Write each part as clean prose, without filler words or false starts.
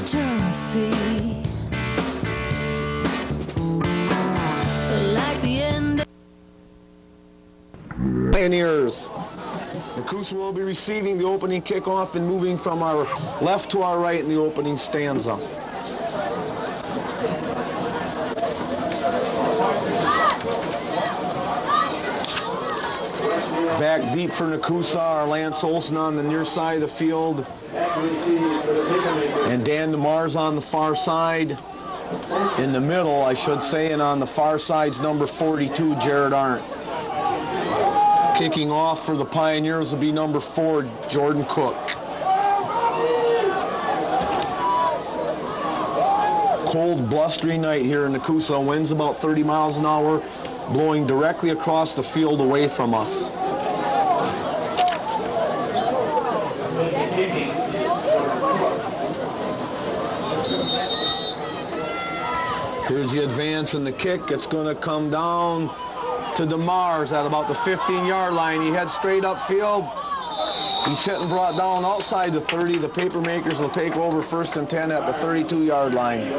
Tennessee, like the end. Pioneers. Nekoosa will be receiving the opening kickoff and moving from our left to our right in the opening stanza. Back deep for Nekoosa, our Lance Olson on the near side of the field. And Dan DeMars on the far side. In the middle, I should say, and on the far side's number 42, Jared Arndt. Kicking off for the Pioneers will be number 4, Jordan Cook. Cold, blustery night here in Nekoosa. Winds about 30 miles an hour, blowing directly across the field away from us. Here's the advance and the kick. It's going to come down to DeMars at about the 15-yard line. He heads straight upfield. He's hit and brought down outside the 30. The Papermakers will take over 1st and 10 at the 32-yard line.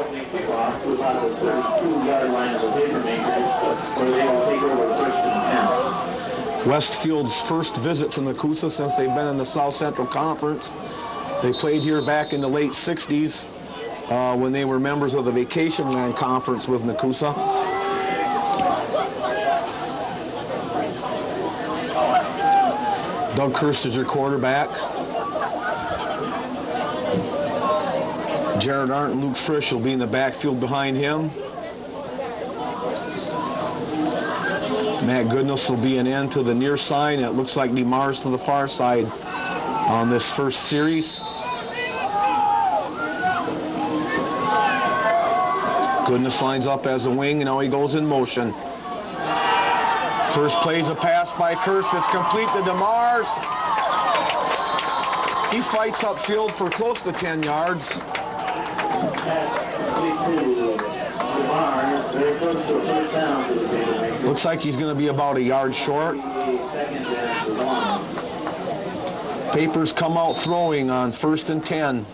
Westfield's first visit to Nekoosa since they've been in the South Central Conference. They played here back in the late 60s when they were members of the Vacation Land Conference with Nekoosa. Doug Kirst is your quarterback. Jared Arndt and Luke Frisch will be in the backfield behind him. Matt Goodness will be an end to the near side. It looks like DeMars to the far side on this first series. Goodness lines up as a wing, and now he goes in motion. First play's a pass by Kirst. It's complete to DeMars. He fights upfield for close to 10 yards. Looks like he's going to be about a yard short. Papers come out throwing on 1st and 10.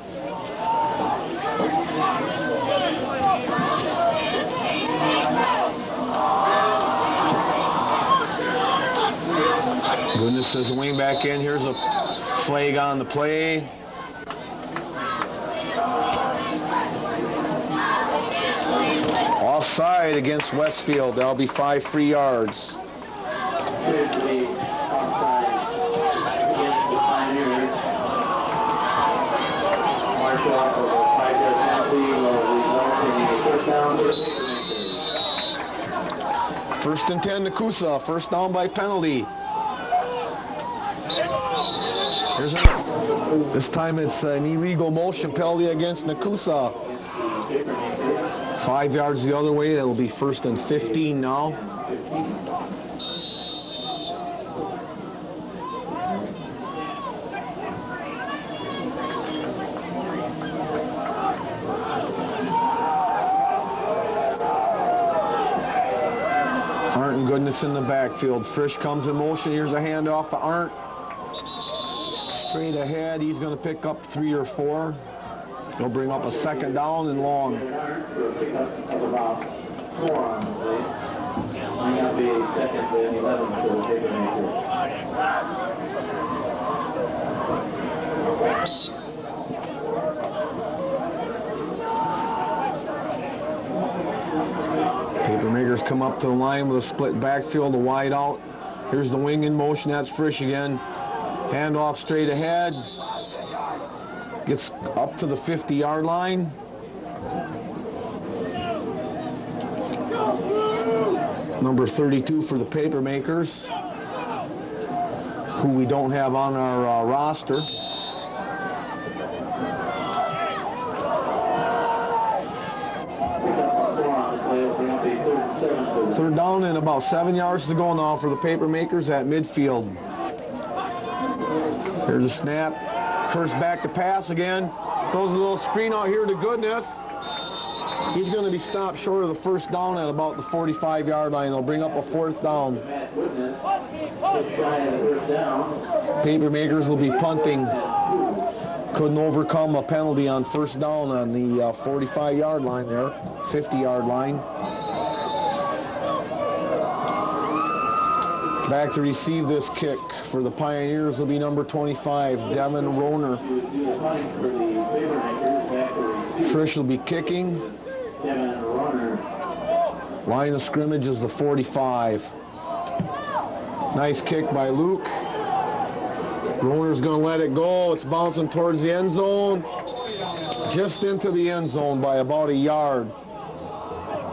Goodness is a wing back in. Here's a flag on the play. Offside against Westfield. That'll be 5 free yards. First and 10, Nekoosa. First down by penalty. This time it's an illegal motion penalty against Nekoosa. 5 yards the other way. That'll be 1st and 15 now. Arndt and Goodness in the backfield. Frisch comes in motion. Here's a handoff to Arndt. Straight ahead, he's going to pick up 3 or 4. He'll bring up a 2nd down and long. Papermakers come up to the line with a split backfield, a wide out. Here's the wing in motion. That's Frisch again. Handoff straight ahead. Gets up to the 50-yard line. Number 32 for the Papermakers, who we don't have on our roster. Third down and about 7 yards to go now for the Papermakers at midfield. Here's a snap. Kirst back to pass again. Throws a little screen out here to Goodness. He's going to be stopped short of the 1st down at about the 45-yard line. They'll bring up a 4th down. Papermakers will be punting couldn't overcome a penalty on first down on the 45-yard line there, 50-yard line. Back to receive this kick for the Pioneers will be number 25, Devin Rohner. Frisch will be kicking. Line of scrimmage is the 45. Nice kick by Luke. Rohner's going to let it go. It's bouncing towards the end zone. Just into the end zone by about a yard.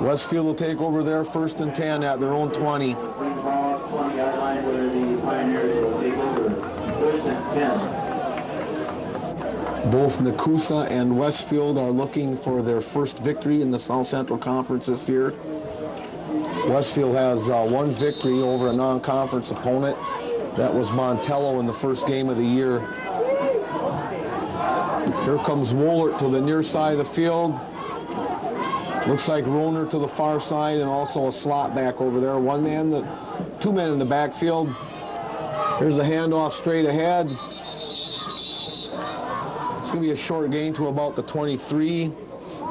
Westfield will take over there 1st and 10 at their own 20. 20-yard line where the Pioneers will take over 1st and 10. Both Nekoosa and Westfield are looking for their first victory in the South Central Conference this year. Westfield has one victory over a non-conference opponent. That was Montello in the first game of the year. Here comes Woolert to the near side of the field. Looks like Rohner to the far side and also a slot back over there. Two men in the backfield. Here's a handoff straight ahead. It's going to be a short gain to about the 23.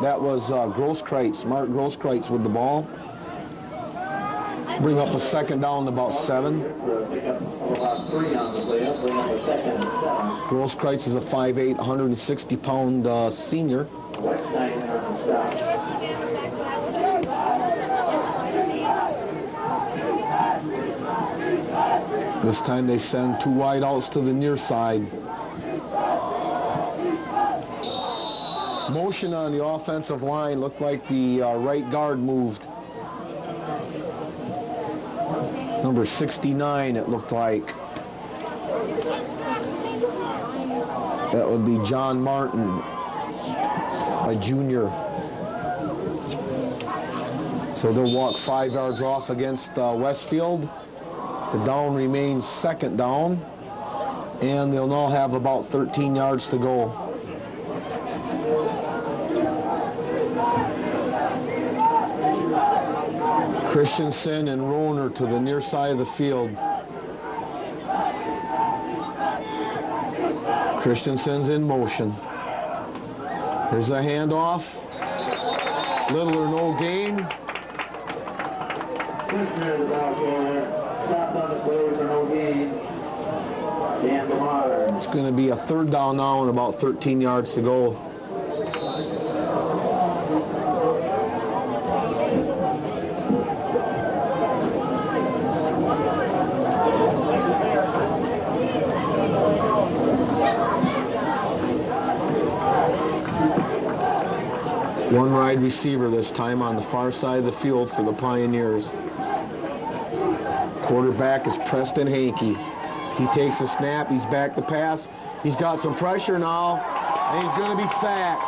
That was Grosskreutz, Mark Grosskreutz with the ball. Bring up a second down to about 7. Grosskreutz is a 5'8", 160-pound senior. This time they send 2 wide outs to the near side. Motion on the offensive line. Looked like the right guard moved. Number 69, it looked like. That would be John Martin, a junior. So they'll walk 5 yards off against Westfield. The down remains 2nd down, and they'll now have about 13 yards to go. Christensen and Rohner to the near side of the field. Christensen's in motion. Here's a handoff. Little or no gain. It's going to be a 3rd down now and about 13 yards to go. One wide receiver this time on the far side of the field for the Pioneers. Quarterback is Preston Hankey. He takes a snap. He's back to pass. He's got some pressure now, and he's going to be sacked.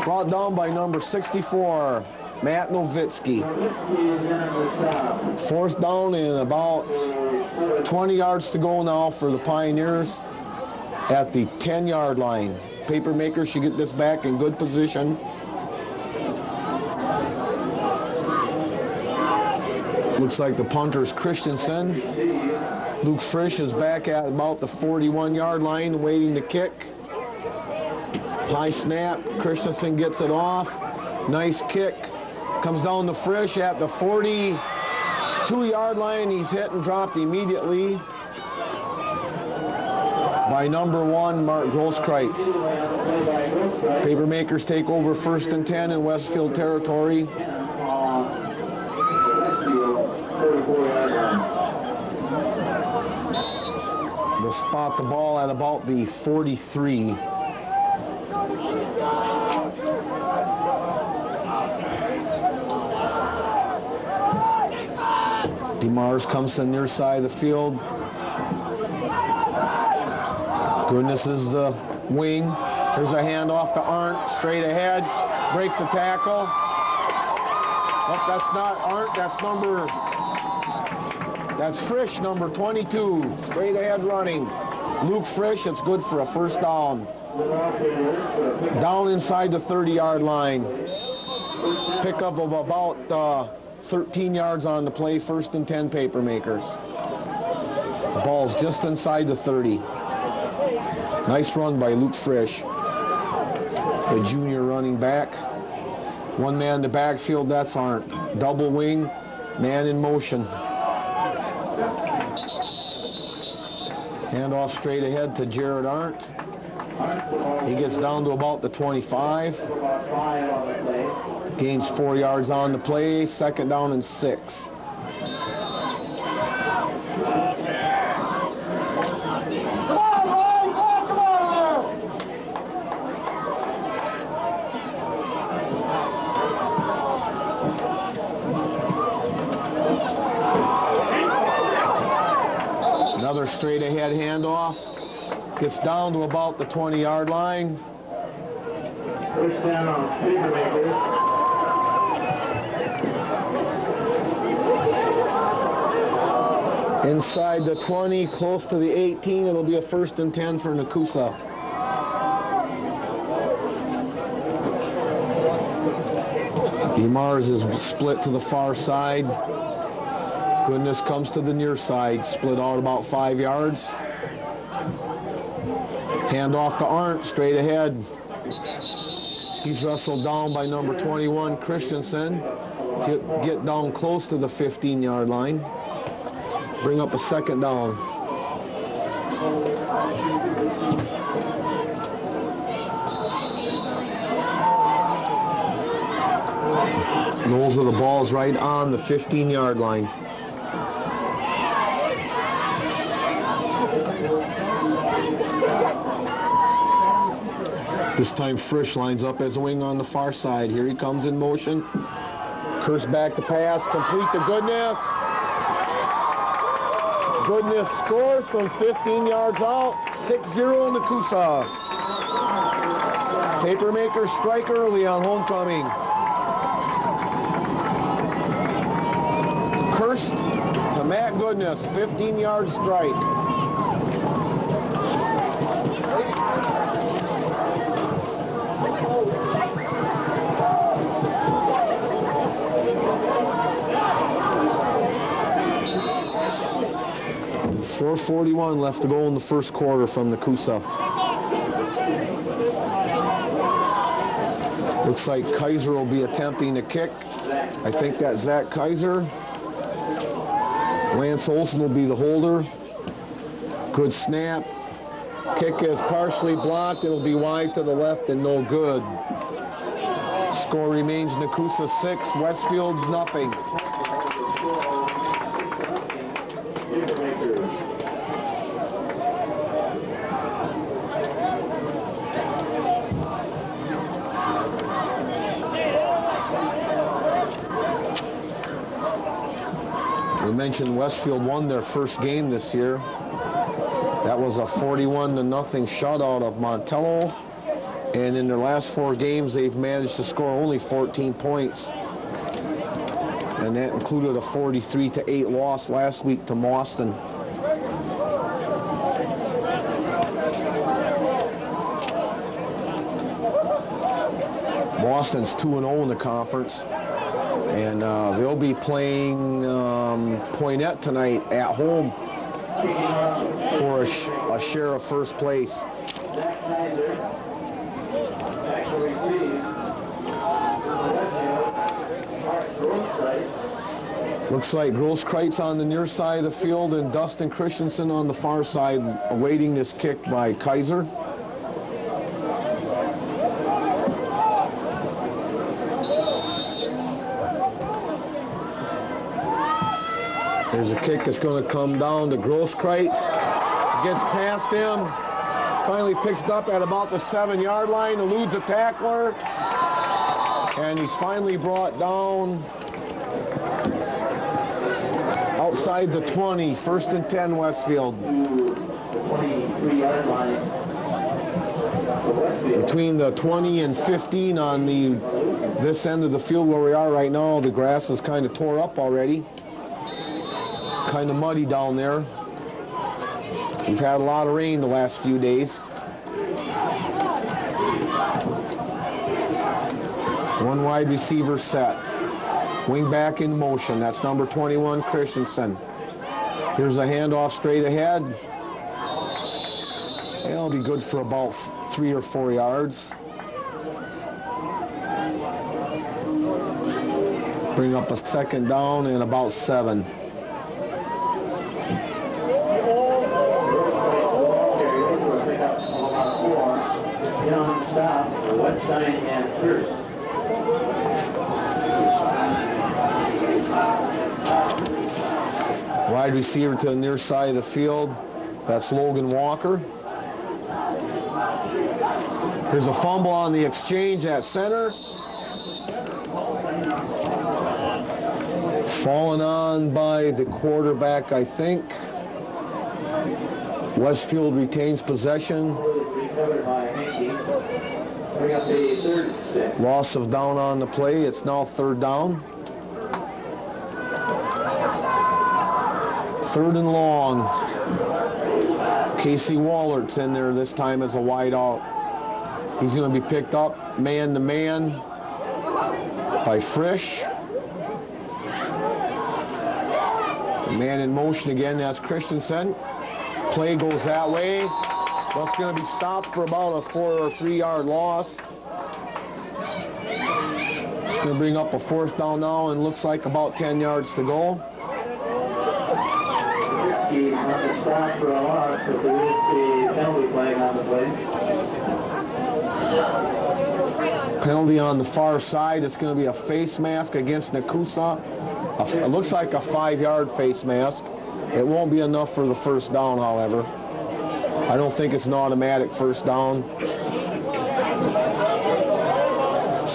Brought down by number 64, Matt Nowitzki. 4th down and about 20 yards to go now for the Pioneers at the 10-yard line. Papermakers should get this back in good position. Looks like the punter's Christensen. Luke Frisch is back at about the 41-yard line waiting to kick. High snap. Christensen gets it off. Nice kick. Comes down to Frisch at the 42-yard line. He's hit and dropped immediately by number 1, Mark Grosskreutz. Papermakers take over 1st and 10 in Westfield territory. They'll spot the ball at about the 43. DeMars comes to the near side of the field. Goodness is the wing. Here's a handoff to Arndt, straight ahead. Breaks the tackle. Oh, that's not Arndt, that's Frisch, number 22. Straight ahead running. Luke Frisch, it's good for a 1st down. Down inside the 30-yard line. Pickup of about 13 yards on the play, 1st and 10 Papermakers. Ball's just inside the 30. Nice run by Luke Frisch, the junior running back. One man in the backfield, that's Arndt. Double wing, man in motion. Handoff straight ahead to Jared Arndt. He gets down to about the 25. Gains 4 yards on the play, 2nd down and 6. Another straight ahead handoff. Gets down to about the 20-yard line. First down on Papermakers. Inside the 20, close to the 18. It'll be a 1st and 10 for Nekoosa. DeMars is split to the far side. Goodness comes to the near side, split out about 5 yards. Hand off to Arndt, straight ahead. He's wrestled down by number 21, Christensen. Get down close to the 15-yard line. Bring up a 2nd down. Those are the balls right on the 15-yard line. This time Frisch lines up as a wing on the far side. Here he comes in motion. Curse back to pass, complete to Goodness. Goodness scores from 15 yards out. 6-0 in Nekoosa. Papermakers strike early on homecoming. Curse to Matt Goodness, 15-yard strike. .441 left to go in the 1st quarter from Nekoosa. Looks like Kaiser will be attempting to kick. I think that's Zach Kaiser. Lance Olson will be the holder. Good snap. Kick is partially blocked. It'll be wide to the left and no good. Score remains Nekoosa 6, Westfield nothing. We mentioned Westfield won their first game this year. That was a 41-0 shutout of Montello. And in their last 4 games, they've managed to score only 14 points. And that included a 43-8 loss last week to Mauston. Mauston's 2-0 in the conference. And they'll be playing Poinette tonight at home for a share of 1st place. Looks like Grosskreitz on the near side of the field and Dustin Christensen on the far side awaiting this kick by Kaiser. There's a kick that's going to come down to Grosskreitz. Gets past him. Finally picks it up at about the 7-yard line. Eludes a tackler. And he's finally brought down outside the 20. 1st and 10 Westfield. 23-yard line. Between the 20 and 15 on this end of the field where we are right now, the grass is kind of tore up already. Kind of muddy down there. We've had a lot of rain the last few days. One wide receiver set. Wing back in motion. That's number 21, Christensen. Here's a handoff straight ahead. It'll be good for about 3 or 4 yards. Bring up a second down and about 7. Wide receiver to the near side of the field. That's Logan Walker. Here's a fumble on the exchange at center. Fallen on by the quarterback, I think. Westfield retains possession. Loss of down on the play. It's now 3rd down. 3rd and long. Casey Wallert's in there this time as a wide out. He's going to be picked up man-to-man by Frisch. Man in motion again, that's Christensen. Play goes that way. That's going to be stopped for about a 4 or 3 yard loss. It's going to bring up a 4th down now and looks like about 10 yards to go. Stop for a loss, but there is the penalty flag on the play. Penalty on the far side. It's going to be a face mask against Nekoosa. It looks like a 5-yard face mask. It won't be enough for the 1st down, however. I don't think it's an automatic 1st down.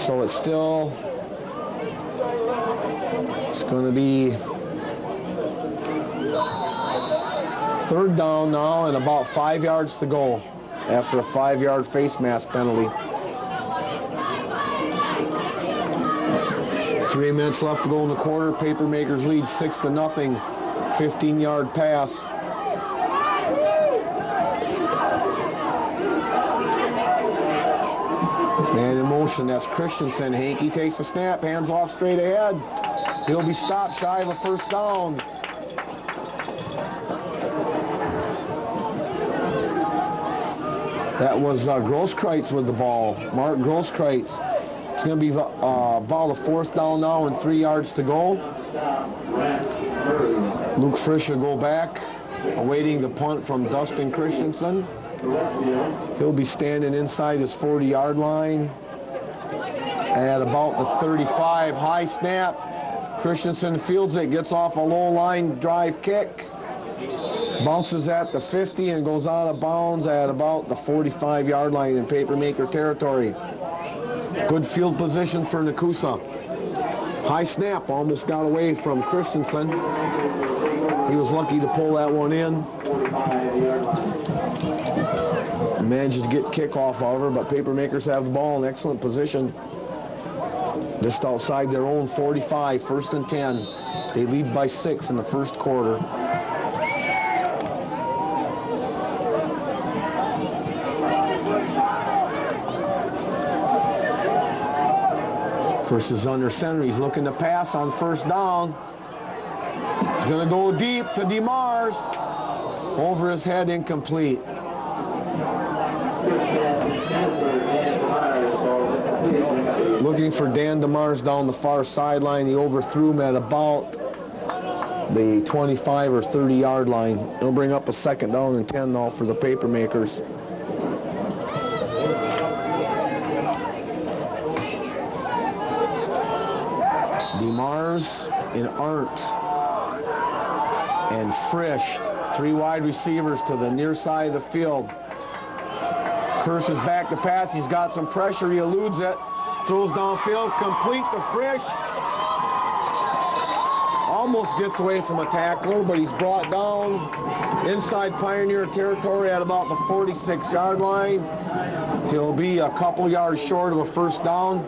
So it's going to be 3rd down now and about 5 yards to go after a 5-yard face mask penalty. 3 minutes left to go in the quarter. Papermakers lead 6-0. 15-yard pass. Man in motion, that's Christensen. Hankey takes a snap, hands off straight ahead. He'll be stopped shy of a 1st down. That was Grosskreutz with the ball. Mark Grosskreutz. It's going to be about a 4th down now and 3 yards to go. Luke Frisch will go back, awaiting the punt from Dustin Christensen. He'll be standing inside his 40-yard line at about the 35. High snap. Christensen fields it, gets off a low line drive kick. Bounces at the 50 and goes out of bounds at about the 45-yard line in Papermaker territory. Good field position for Nekoosa. High snap, almost got away from Christensen. He was lucky to pull that one in. Managed to get kickoff, however, but Papermakers have the ball in excellent position. Just outside their own 45, 1st and 10. They lead by 6 in the 1st quarter. Chris is under center. He's looking to pass on 1st down. He's going to go deep to DeMars. Over his head, incomplete. Looking for Dan DeMars down the far sideline. He overthrew him at about the 25 or 30-yard line. He'll bring up a 2nd down and 10 now for the Papermakers. DeMars and Arndt and Frisch, 3 wide receivers to the near side of the field. Curse is back to pass. He's got some pressure. He eludes it. Throws downfield, complete to Frisch. Almost gets away from a tackler, but he's brought down inside Pioneer territory at about the 46-yard line. He'll be a couple yards short of a 1st down.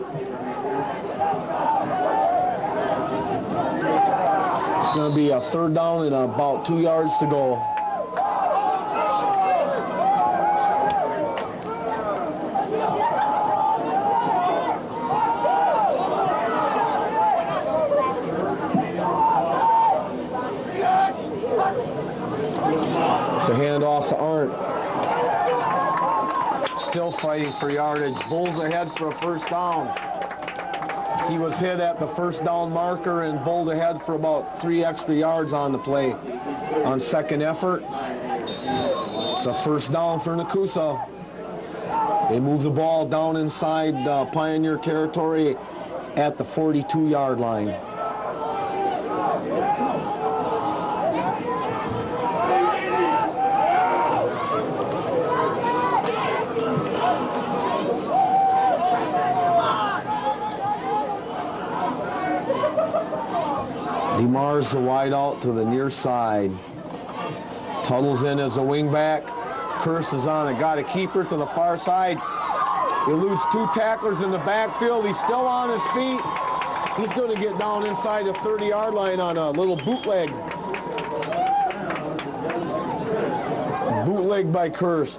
It's going to be a 3rd down and about 2 yards to go. fighting for yardage. Bulls ahead for a first down. He was hit at the first down marker and bowled ahead for about 3 extra yards on the play on second effort. It's a first down for Nekoosa. They move the ball down inside Pioneer territory at the 42-yard line. DeMars the wide out to the near side. Tuttle's in as a wingback. Curse is on it. Got a keeper to the far side. Eludes 2 tacklers in the backfield. He's still on his feet. He's going to get down inside the 30-yard line on a little bootleg. Bootleg by Curse.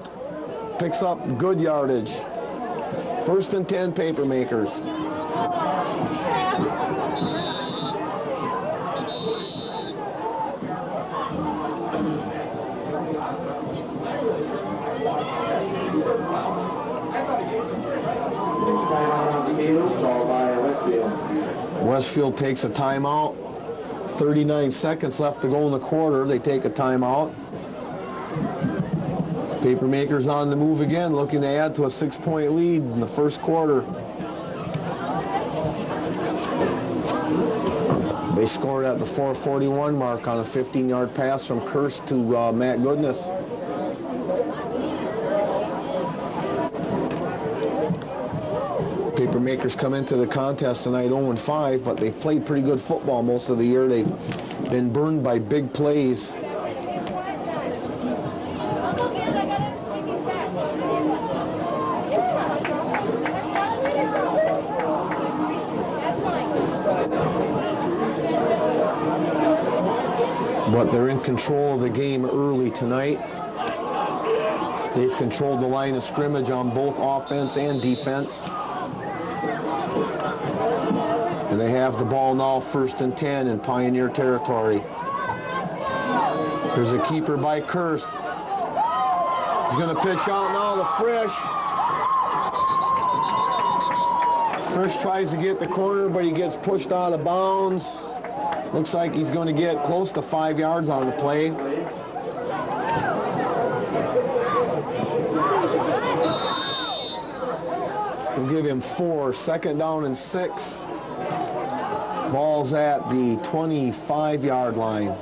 Picks up good yardage. First and 10, Papermakers. Westfield takes a timeout. 39 seconds left to go in the quarter. They take a timeout. Papermakers on the move again, looking to add to a 6-point lead in the first quarter. They scored at the 4:41 mark on a 15-yard pass from Curse to Matt Goodness. Papermakers come into the contest tonight 0-5, but they've played pretty good football most of the year. They've been burned by big plays. But they're in control of the game early tonight. They've controlled the line of scrimmage on both offense and defense. And they have the ball now, first and 10 in Pioneer territory. There's a keeper by Curse. He's going to pitch out now to Frisch. Frisch tries to get the corner, but he gets pushed out of bounds. Looks like he's going to get close to 5 yards on the play. We'll give him 4. Second down and 6. Ball's at the 25-yard line.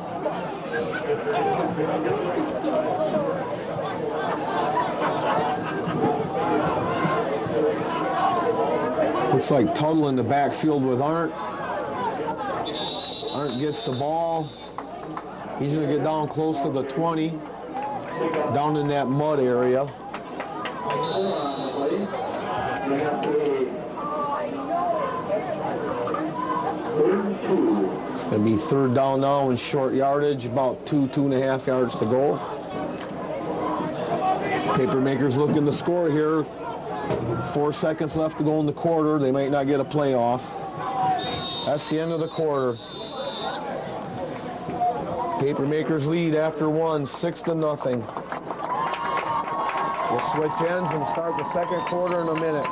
Looks like Tuttle in the backfield with Arndt. Arndt gets the ball. He's going to get down close to the 20, down in that mud area. It's going to be third down now in short yardage, about 2.5 yards to go. Papermakers looking to score here. 4 seconds left to go in the quarter. They might not get a playoff. That's the end of the quarter. Papermakers lead after 1, 6-0. We'll switch ends and start the second quarter in a minute.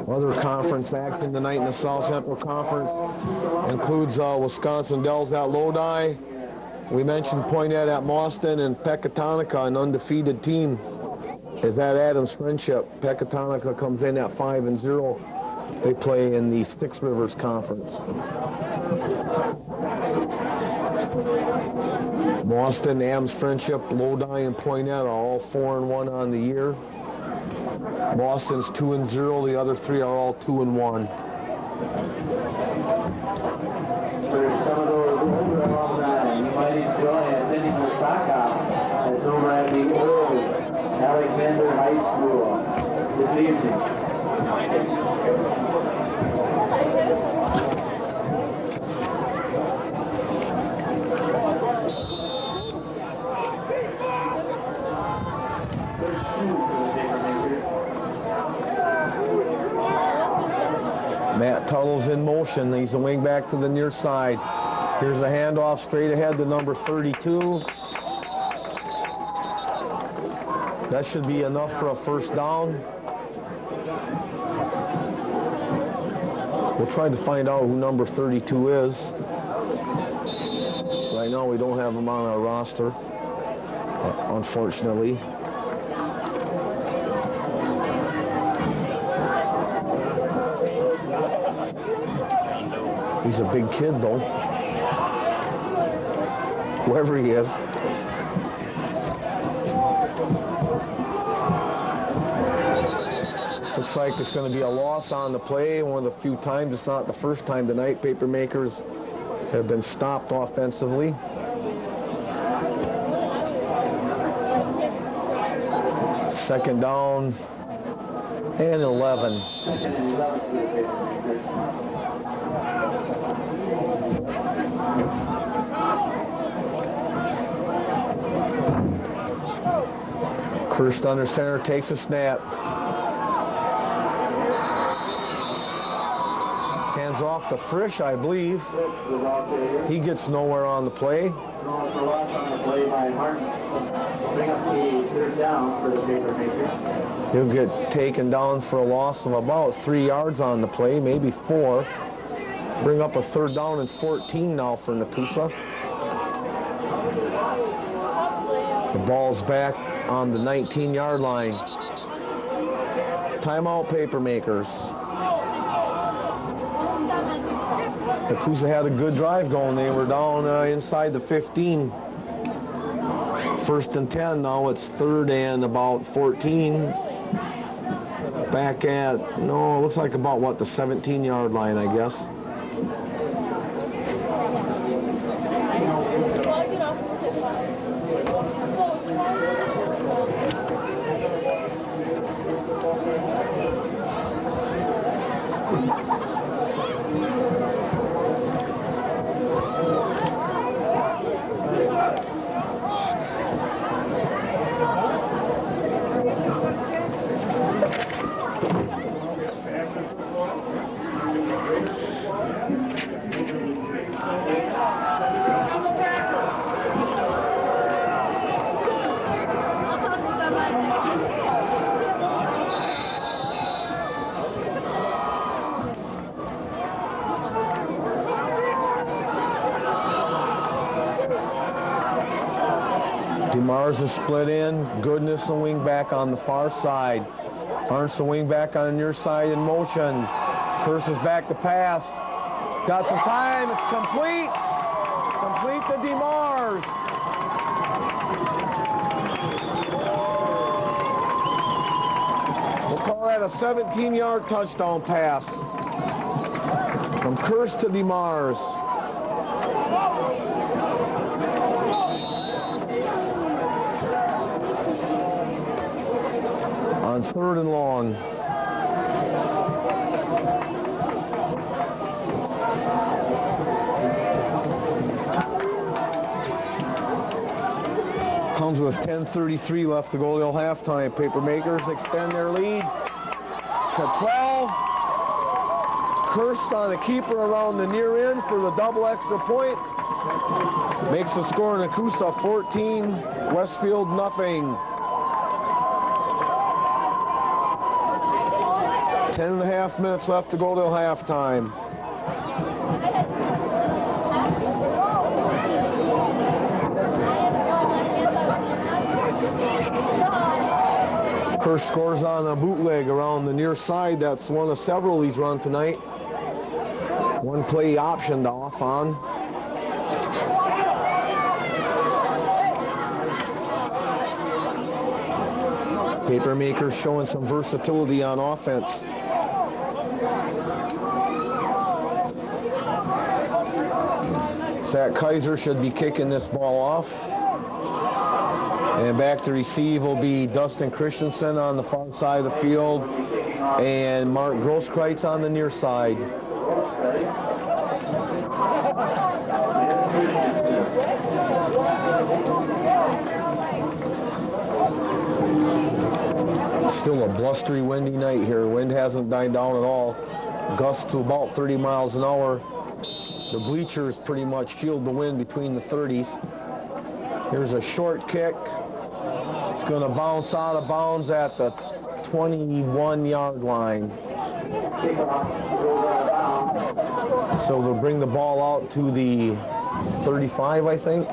Other conference action tonight in the South Central Conference includes Wisconsin Dells at Lodi. We mentioned Poinette at Mauston, and Pecatonica, an undefeated team, is at Adams Friendship. Pecatonica comes in at 5-0. They play in the Six Rivers Conference. Mauston, Adams Friendship, Lodi, and Poinette are all 4-1 on the year. Boston's 2-0. The other 3 are all 2-1. For some of those older alumni, you might enjoy attending the soccer that's over at the old Alexander High School this evening. Matt Tuttle's in motion. He's the wing back to the near side. Here's a handoff straight ahead to number 32. That should be enough for a first down. We'll try to find out who number 32 is. Right now we don't have him on our roster, unfortunately. He's a big kid though, whoever he is. Looks like it's going to be a loss on the play. One of the few times, it's not the first time tonight, Papermakers have been stopped offensively. Second down and 11. First under center, takes a snap. Hands off to Frisch, I believe. He gets nowhere on the play. He'll get taken down for a loss of about 3 yards on the play, maybe 4. Bring up a third down and 14 now for Nekoosa. The ball's back on the 19-yard line. Timeout, Papermakers. Nekoosa had a good drive going. They were down inside the 15. First and 10. Now it's third and about 14. Back at, no, it looks like about, what, the 17-yard line, I guess. Mars is split in. Goodness, the wing back on the far side. Arns the wing back on the near side in motion. Curses back to pass. Got some time. It's complete. Complete to DeMars. We'll call that a 17-yard touchdown pass. From Curse to DeMars. On third and long. Comes with 10:33 left to go till halftime. Papermakers extend their lead to 12. Cursed on the keeper around the near end for the double extra point. Makes the score Nekoosa 14, Westfield nothing. 10.5 minutes left to go till halftime. First scores on a bootleg around the near side. That's one of several he's run tonight. One play optioned off on. Papermakers showing some versatility on offense. Zach Kaiser should be kicking this ball off. And back to receive will be Dustin Christensen on the far side of the field and Mark Grosskreitz on the near side. Still a blustery, windy night here. Wind hasn't died down at all. Gusts to about 30 miles an hour. The bleachers pretty much shield the wind between the 30s. Here's a short kick. It's going to bounce out of bounds at the 21-yard line. So they'll bring the ball out to the 35, I think.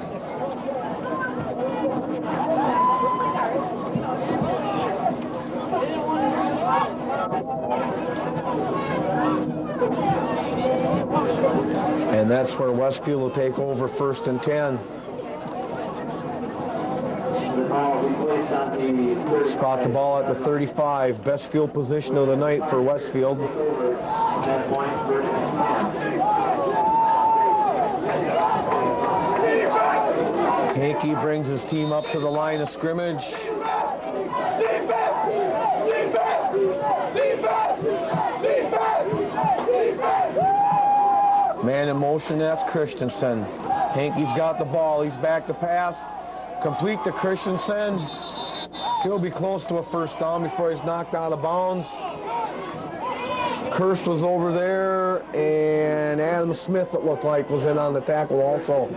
And that's where Westfield will take over 1st and 10. Spot the ball at the 35. Best field position of the night for Westfield. Hankey brings his team up to the line of scrimmage. Man in motion, that's Christensen. Hankey's got the ball. He's back to pass. Complete to Christensen. He'll be close to a 1st down before he's knocked out of bounds. Kirst was over there, and Adam Smith, it looked like, was in on the tackle also.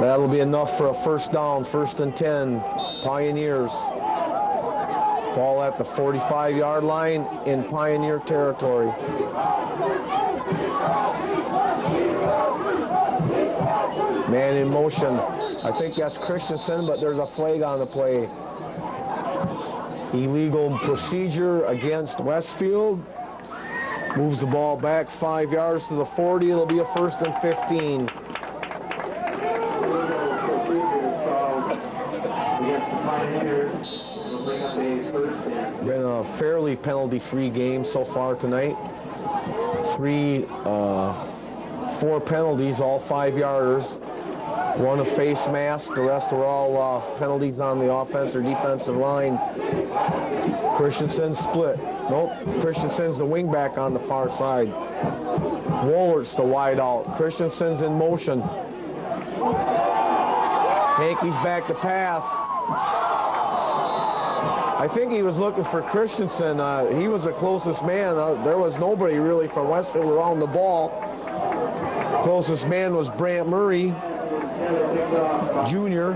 That'll be enough for a 1st down, 1st and 10, Pioneers. Ball at the 45-yard line in Pioneer territory. Man in motion. I think that's Christensen, but there's a flag on the play. Illegal procedure against Westfield. Moves the ball back 5 yards to the 40. It'll be a 1st and 15. Been a fairly penalty-free game so far tonight. 4 penalties, all 5-yarders. 1 a face mask. The rest are all penalties on the offense or defensive line. Christensen split. Nope. Christensen's the wingback on the far side. Wollert's the wide out. Christensen's in motion. Hankey's back to pass. I think he was looking for Christensen. He was the closest man. There was nobody really from Westfield around the ball. Closest man was Brant Murray, Jr.,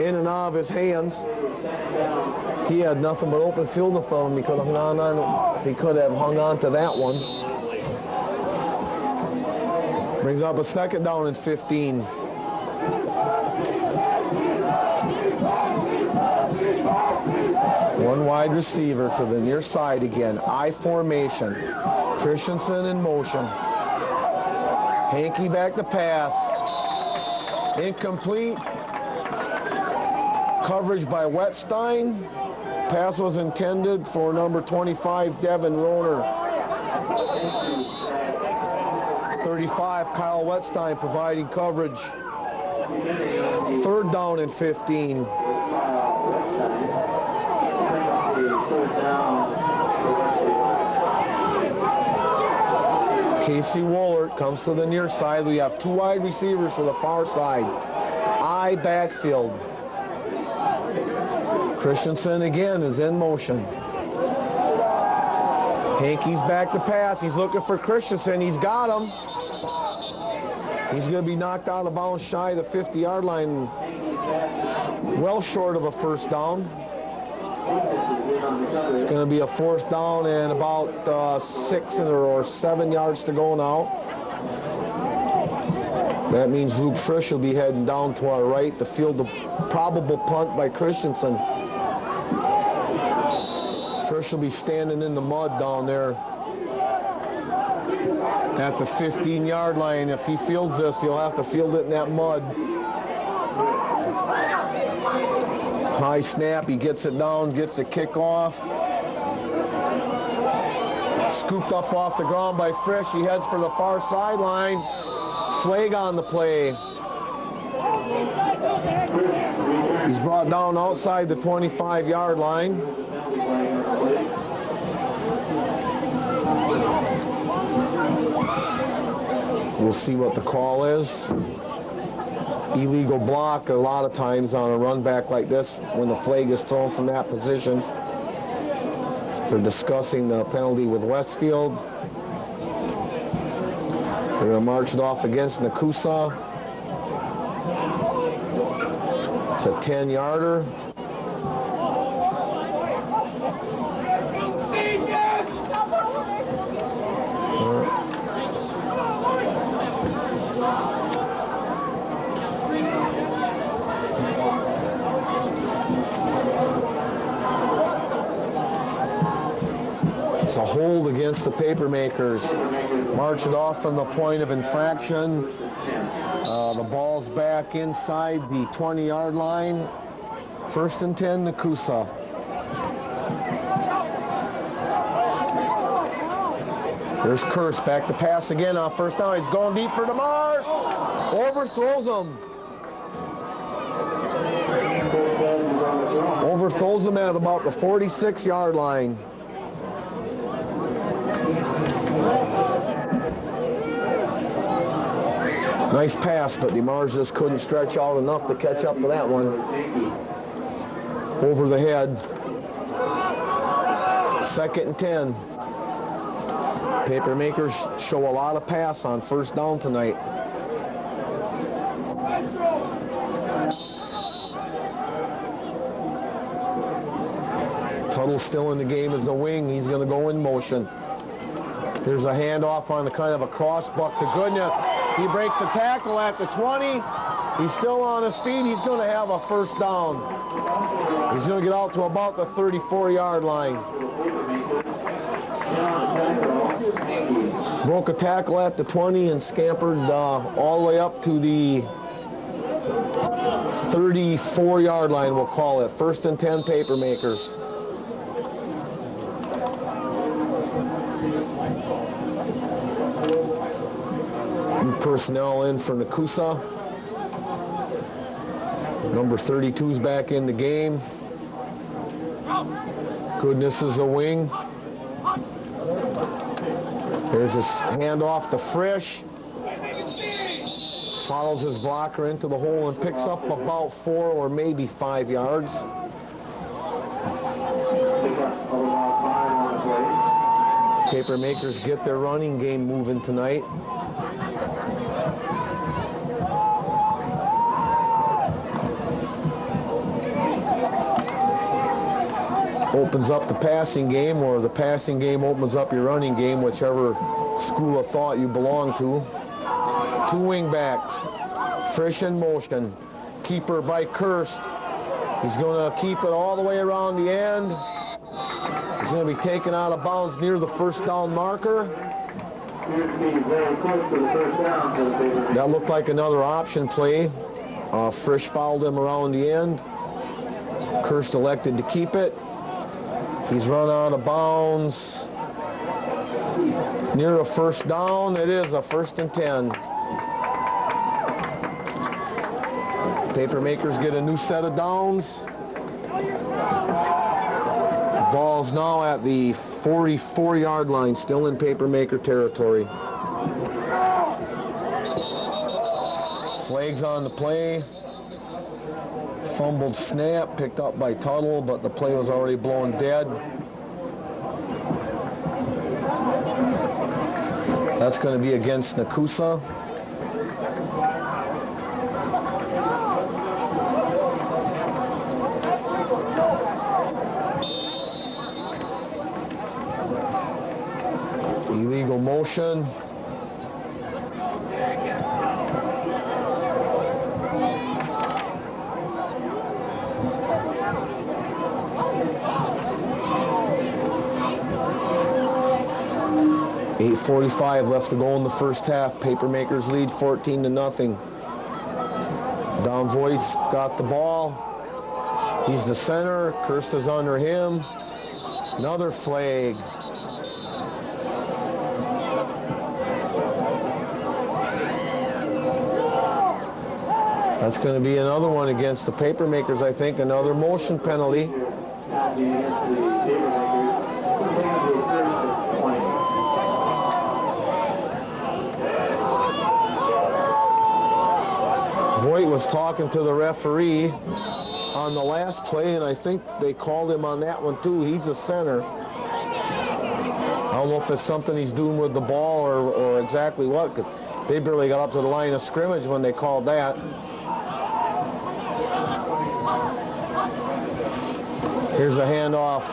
in and out of his hands. He had nothing but open field in front of him. He could have hung on. He could have hung on to that one. Brings up a 2nd down and 15. One wide receiver to the near side again. I formation. Christensen in motion. Hankey back to pass. Incomplete. Coverage by Wettstein. Pass was intended for number 25, Devin Roner. 35, Kyle Wettstein providing coverage. 3rd down and 15. Casey Wollert comes to the near side. We have 2 wide receivers to the far side. I backfield. Christensen again is in motion. Hankey's back to pass. He's looking for Christensen. He's got him. He's going to be knocked out of bounds shy of the 50-yard line. Well short of a 1st down. It's going to be a 4th down and about 6 or 7 yards to go now. That means Luke Frisch will be heading down to our right to field the probable punt by Christensen. Frisch will be standing in the mud down there at the 15-yard line. If he fields this, he'll have to field it in that mud. High snap, he gets it down, gets the kick off. Scooped up off the ground by Frisch. He heads for the far sideline. Flag on the play. He's brought down outside the 25-yard line. We'll see what the call is. illegal block a lot of times on a run back like this when the flag is thrown from that position. They're discussing the penalty with Westfield. They're going to march it off against Nekoosa. It's a 10-yarder. It's a hold against the Papermakers. March it off from the point of infraction. The ball's back inside the 20-yard line. 1st and 10, Nekoosa. There's Curse back to pass again on 1st down. He's going deep for DeMars. Overthrows him. Overthrows him at about the 46-yard line. Nice pass, but DeMars just couldn't stretch out enough to catch up to that one. Over the head. 2nd and 10. Papermakers show a lot of pass on 1st down tonight. Tuttle still in the game as a wing. He's going to go in motion. Here's a handoff on the kind of a cross buck to goodness. He breaks the tackle at the 20. He's still on his feet. He's going to have a 1st down. He's going to get out to about the 34-yard line. Broke a tackle at the 20 and scampered all the way up to the 34-yard line, we'll call it. 1st and 10, Papermakers. Personnel in for Nekoosa. Number 32's back in the game. Goodness is a wing. There's a handoff to Frisch. Follows his blocker into the hole and picks up about 4 or maybe 5 yards. Papermakers get their running game moving tonight. Opens up the passing game, or the passing game opens up your running game, whichever school of thought you belong to. 2 wing backs. Frisch in motion. Keeper by Kirst. He's going to keep it all the way around the end. He's going to be taken out of bounds near the 1st down marker. That looked like another option play. Frisch fouled him around the end. Kirst elected to keep it. He's run out of bounds near a 1st down. It is a 1st and 10. Papermakers get a new set of downs. Ball's now at the 44-yard line, still in Papermaker territory. Flags on the play. Fumbled snap, picked up by Tuttle, but the play was already blown dead. That's going to be against Nekoosa. Illegal motion. .45 left to go in the 1st half. Papermakers lead 14-0. Don Voigt's got the ball. He's the center. Kirst is under him. Another flag. That's going to be another one against the Papermakers, I think. Another motion penalty. Hoyt was talking to the referee on the last play, and I think they called him on that one too. He's a center. I don't know if it's something he's doing with the ball or exactly what, because they barely got up to the line of scrimmage when they called that. Here's a handoff.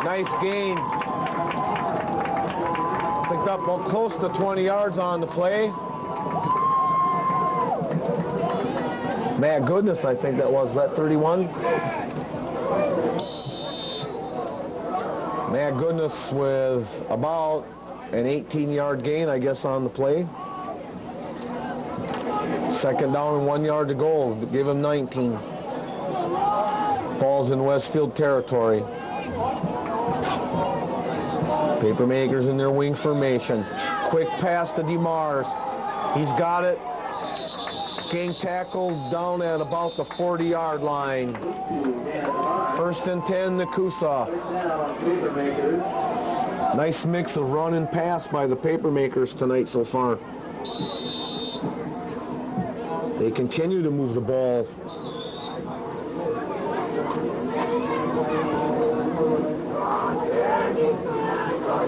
Nice gain. Picked up close to 20 yards on the play. Matt Goodness, I think that was, that 31. Matt Goodness with about an 18-yard gain, I guess, on the play. Second down and 1 yard to go. Give him 19. Ball's in Westfield territory. Papermakers in their wing formation. Quick pass to DeMars. He's got it. Gang tackled down at about the 40-yard line. First and 10, Nekoosa. Nice mix of run and pass by the Papermakers tonight so far. They continue to move the ball.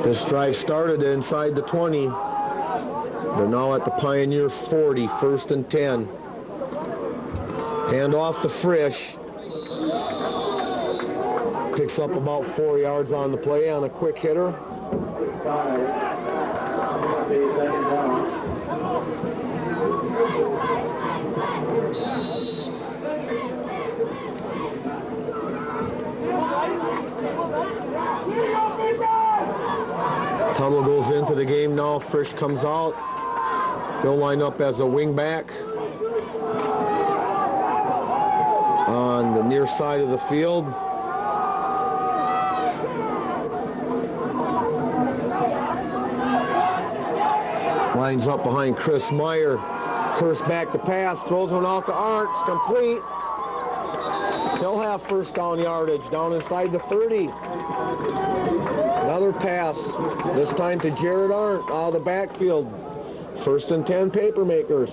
This drive started inside the 20. They're now at the Pioneer 40, first and 10. Hand off to Frisch. Picks up about 4 yards on the play on a quick hitter. Tuttle goes into the game now. Frisch comes out. He'll line up as a wing back on the near side of the field. Lines up behind Chris Meyer. Curse back to pass. Throws one out to Arndt. Complete. He'll have first down yardage down inside the 30. Another pass. This time to Jared Arndt out of the backfield. First and 10, Papermakers.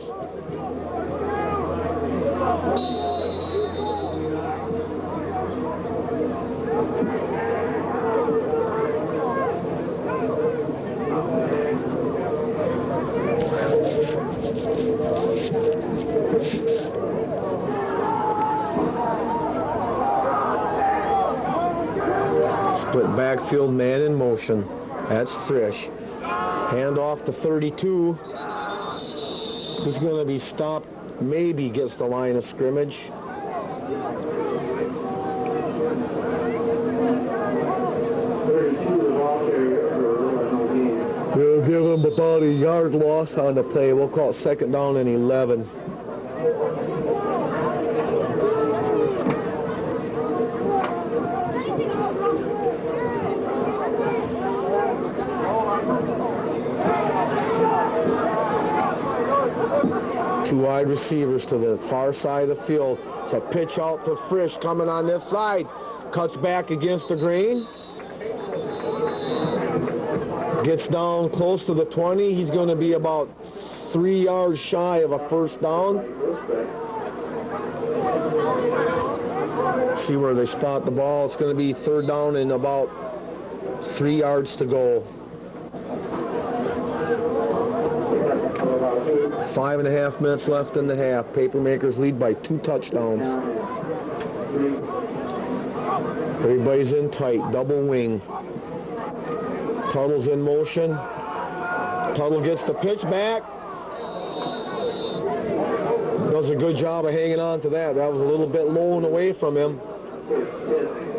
Split backfield, man in motion. That's Frisch. Hand off to 32. Who's going to be stopped? Maybe gets the line of scrimmage. We'll give him about a yard loss on the play. We'll call it second down and 11. Two wide receivers to the far side of the field. It's a pitch out to Frisch coming on this side. Cuts back against the green. Gets down close to the 20. He's going to be about 3 yards shy of a first down. See where they spot the ball. It's going to be third down and about 3 yards to go. 5.5 minutes left in the half. Papermakers lead by 2 touchdowns. Everybody's in tight. Double wing. Tuttle's in motion. Tuttle gets the pitch back. Does a good job of hanging on to that. That was a little bit low and away from him.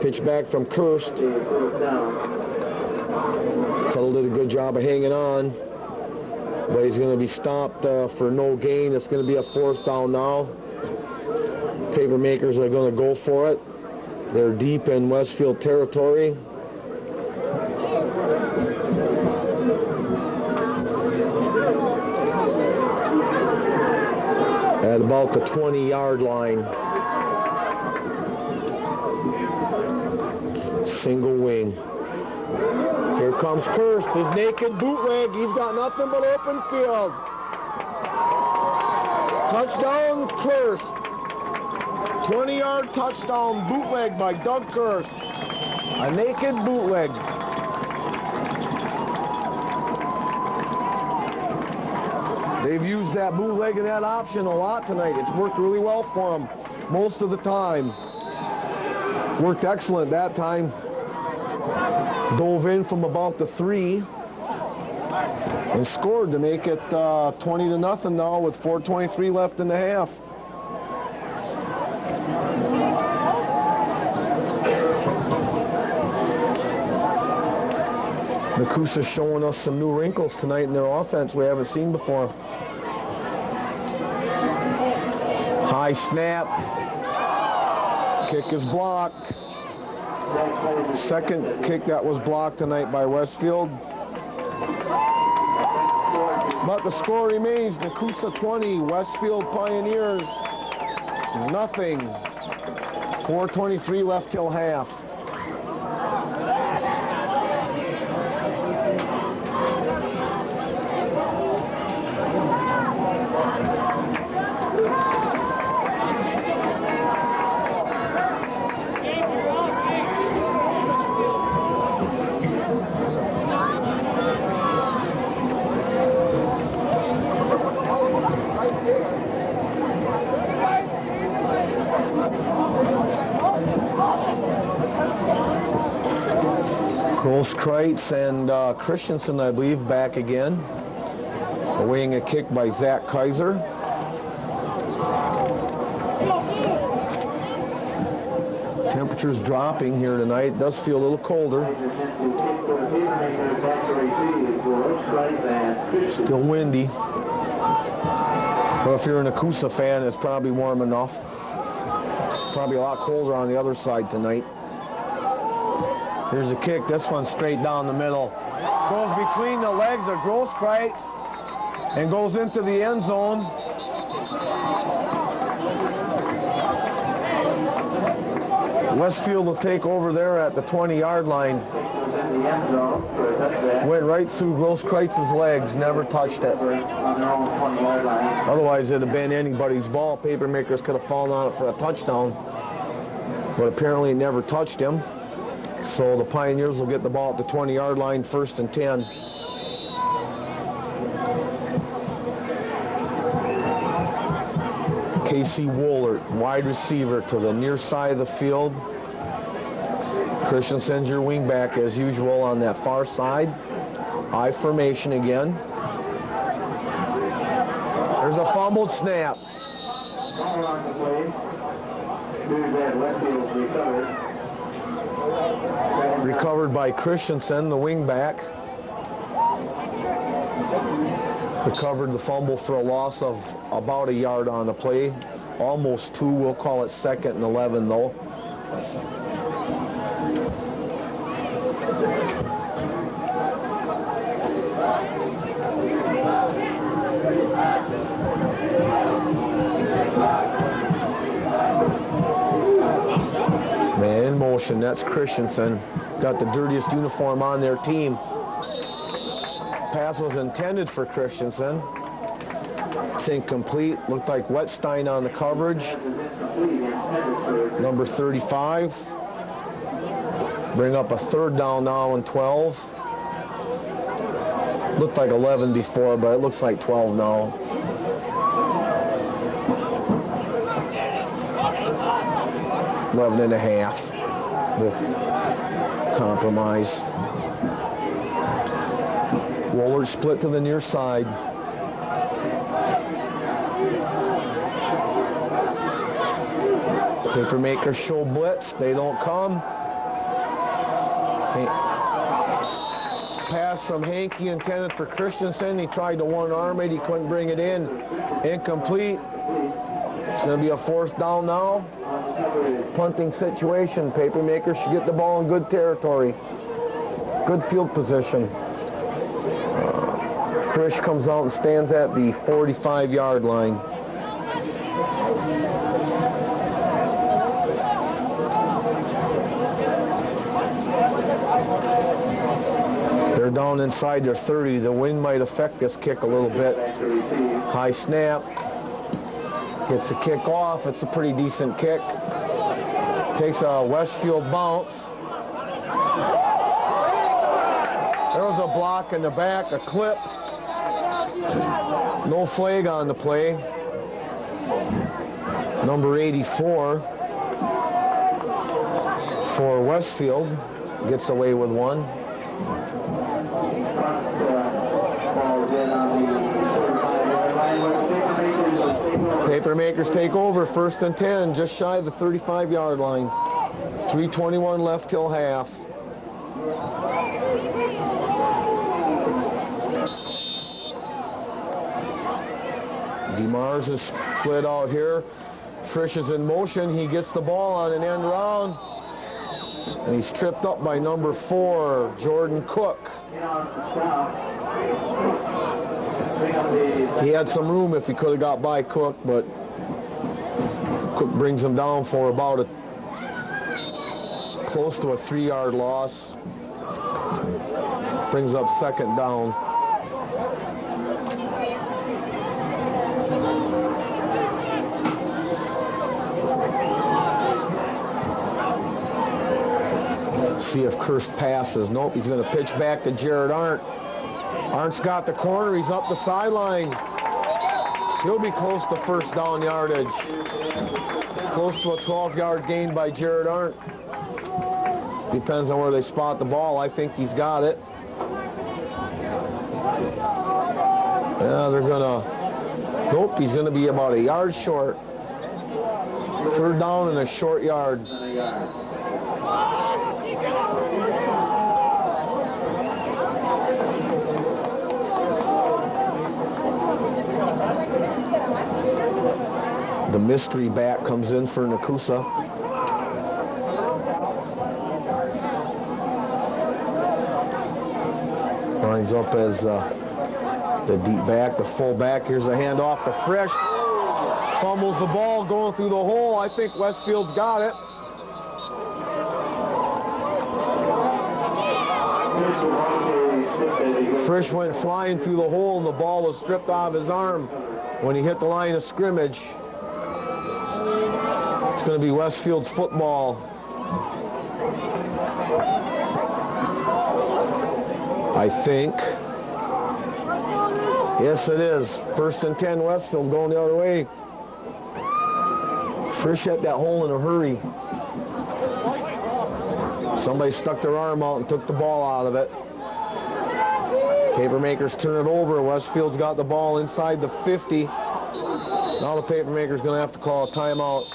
Pitch back from Kirst. Tuttle did a good job of hanging on. But he's going to be stopped for no gain. It's going to be a fourth down now. Papermakers are going to go for it. They're deep in Westfield territory. At about the 20-yard line. Single wing. Here comes Kirst, his naked bootleg. He's got nothing but open field. Touchdown, Kirst. 20-yard touchdown bootleg by Doug Kirst. A naked bootleg. They've used that bootleg and that option a lot tonight. It's worked really well for them most of the time. Worked excellent that time. Dove in from about the 3 and scored to make it 20-0 now with 4:23 left in the half. Nekoosa showing us some new wrinkles tonight in their offense we haven't seen before. High snap. Kick is blocked. Second kick that was blocked tonight by Westfield. But the score remains Nekoosa 20, Westfield Pioneers nothing. 4:23 left till half. Kreitz and Christensen, I believe, back again. Awaiting a kick by Zach Kaiser. Temperatures dropping here tonight. It does feel a little colder. Still windy. But if you're a Nekoosa fan, it's probably warm enough. Probably a lot colder on the other side tonight. Here's a kick. This one straight down the middle. Goes between the legs of Grosskreitz and goes into the end zone. Westfield will take over there at the 20-yard line. Went right through Grosskreitz's legs, never touched it. Otherwise, it'd have been anybody's ball. Papermakers could have fallen on it for a touchdown. But apparently it never touched him. So the Pioneers will get the ball at the 20-yard line, 1st and 10. Casey Woolert, wide receiver to the near side of the field. Christensen's your wingback as usual on that far side. I formation again. There's a fumbled snap. Recovered by Christensen, the wingback. Recovered the fumble for a loss of about a yard on the play. Almost 2. We'll call it 2nd and 11 though. Man in motion, that's Christensen. Got the dirtiest uniform on their team. Pass was intended for Christensen. It's incomplete. Looked like Wettstein on the coverage. Number 35. Bring up a 3rd down now and 12. Looked like 11 before, but it looks like 12 now. $11 and a half. We'll compromise. Woolert split to the near side. Papermakers show blitz. They don't come. Pass from Hankey intended for Christensen. He tried to one-arm it. He couldn't bring it in. Incomplete. It's going to be a 4th down now. Punting situation. Papermakers should get the ball in good territory. Good field position. Frisch comes out and stands at the 45-yard line. They're down inside their 30. The wind might affect this kick a little bit. High snap. Gets the kick off. It's a pretty decent kick. Takes a Westfield bounce. There was a block in the back, a clip. No flag on the play. Number 84 for Westfield gets away with one. Papermakers take over, 1st and 10, just shy of the 35-yard line. 3:21 left till half. DeMars is split out here. Frisch is in motion. He gets the ball on an end round. And he's tripped up by number 4, Jordan Cook. He had some room if he could have got by Cook, but Cook brings him down for about close to a 3-yard loss. Brings up 2nd down. See if Kirst passes. Nope, he's going to pitch back to Jared Arndt. Arndt's got the corner. He's up the sideline. He'll be close to 1st down yardage. Close to a 12-yard gain by Jared Arndt. Depends on where they spot the ball. I think he's got it. Yeah, they're going to... Nope, he's going to be about a yard short. 3rd down and a short yard. The mystery back comes in for Nekoosa. Lines up as the deep back, the full back. Here's a handoff to Frisch. Fumbles the ball going through the hole. I think Westfield's got it. Frisch went flying through the hole and the ball was stripped out of his arm when he hit the line of scrimmage. It's going to be Westfield's football. I think. Yes, it is. 1st and 10, Westfield going the other way. Frisch hit that hole in a hurry. Somebody stuck their arm out and took the ball out of it. Papermakers turn it over. Westfield's got the ball inside the 50. Now the Papermakers going to have to call a timeout.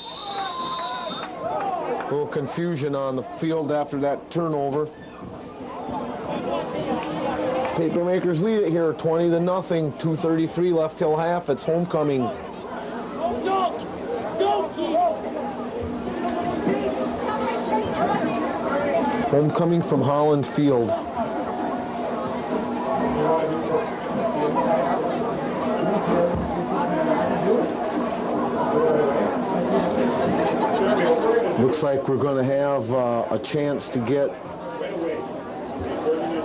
A little confusion on the field after that turnover. Papermakers lead it here, 20-0. 2:33 left till half. It's homecoming. Homecoming from Holland Field. Looks like we're going to have a chance to get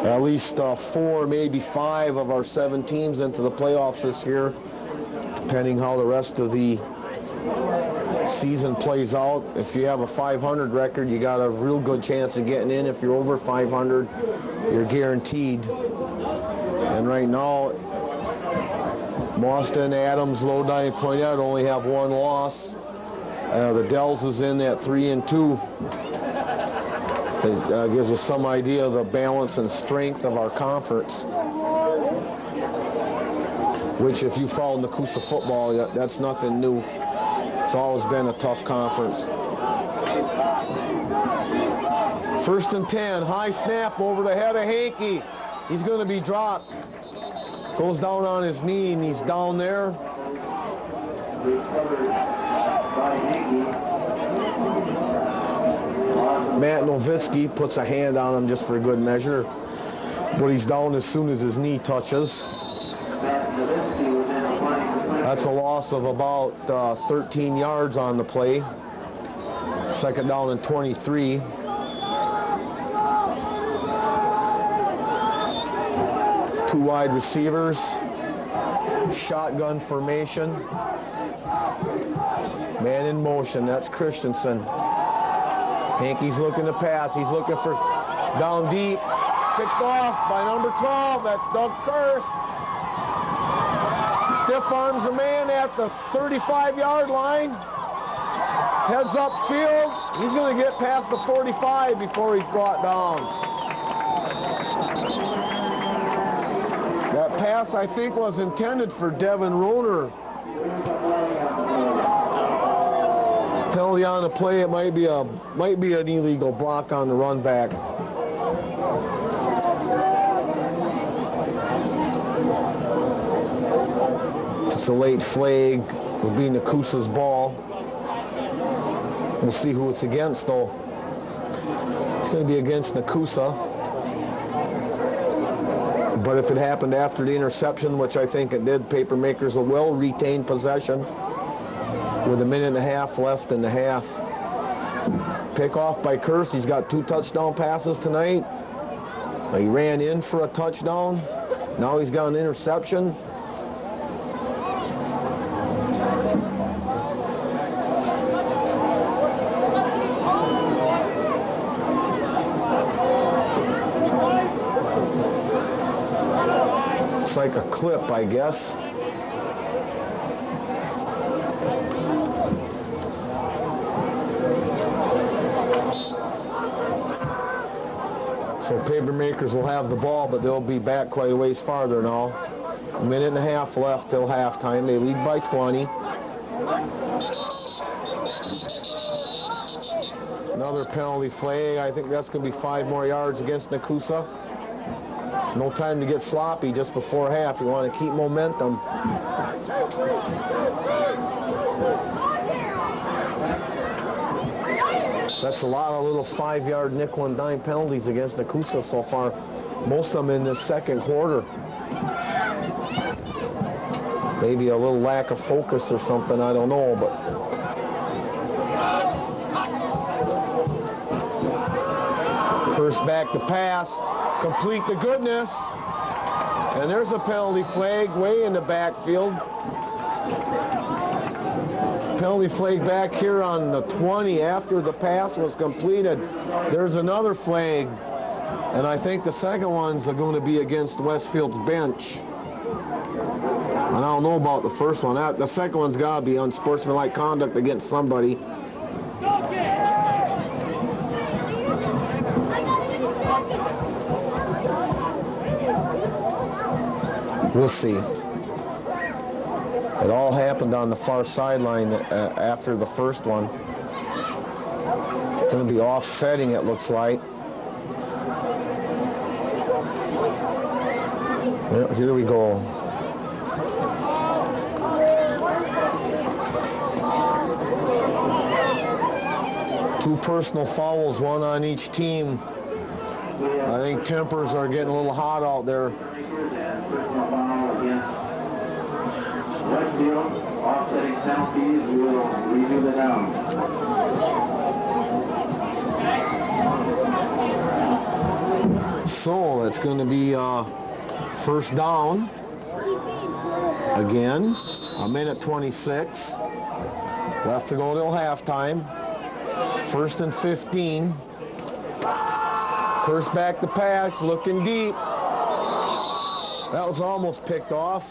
at least 4, maybe 5 of our 7 teams into the playoffs this year, depending how the rest of the season plays out. If you have a 500 record, you got a real good chance of getting in. If you're over 500, you're guaranteed. And right now, Boston, Adams, Lodi, and Poinette only have 1 loss. The Dells is in at 3-2. It gives us some idea of the balance and strength of our conference, which if you follow Nekoosa football, that's nothing new. It's always been a tough conference. 1st and 10, high snap over the head of Hankey. He's going to be dropped. Goes down on his knee, and he's down there. Matt Nowitzki puts a hand on him just for good measure, but he's down as soon as his knee touches. That's a loss of about 13 yards on the play. 2nd down and 23. Two wide receivers. Shotgun formation. Man in motion, that's Christensen. Hankey's looking to pass. He's looking for down deep. Picked off by number 12. That's Doug Kirst. Stiff arms a man at the 35-yard line. Heads upfield. He's going to get past the 45 before he's brought down. That pass, I think, was intended for Devin Roner. Penalty on the play. It might be an illegal block on the run back. It's a late flag. Will be Nekoosa's ball. We'll see who it's against, though. It's going to be against Nekoosa. But if it happened after the interception, which I think it did, Papermakers will retain possession with 1.5 minutes left in the half. Pick off by Kirst. He's got 2 touchdown passes tonight. He ran in for a touchdown. Now he's got an interception. It's like a clip, I guess. So Papermakers will have the ball, but they'll be back quite a ways farther now. 1.5 minutes left till halftime. They lead by 20. Another penalty flag. I think that's going to be 5 more yards against Nekoosa. No time to get sloppy just before half. You want to keep momentum. That's a lot of little 5-yard nickel and dime penalties against Nekoosa so far. Most of them in this second quarter. Maybe a little lack of focus or something, I don't know, but first back to pass, complete the goodness, and there's a penalty flag way in the backfield. Penalty flag back here on the 20 after the pass was completed. There's another flag, and I think the second one's going to be against Westfield's bench. I don't know about the first one. The second one's got to be unsportsmanlike conduct against somebody. We'll see. It all happened on the far sideline after the first one. Going to be offsetting, it looks like. Well, here we go. Two personal fouls, one on each team. I think tempers are getting a little hot out there. Westfield, offsetting penalties, we will review the down. So it's going to be first down again. 1:26 left to go till halftime. 1st and 15. Kirst back to pass, looking deep. That was almost picked off.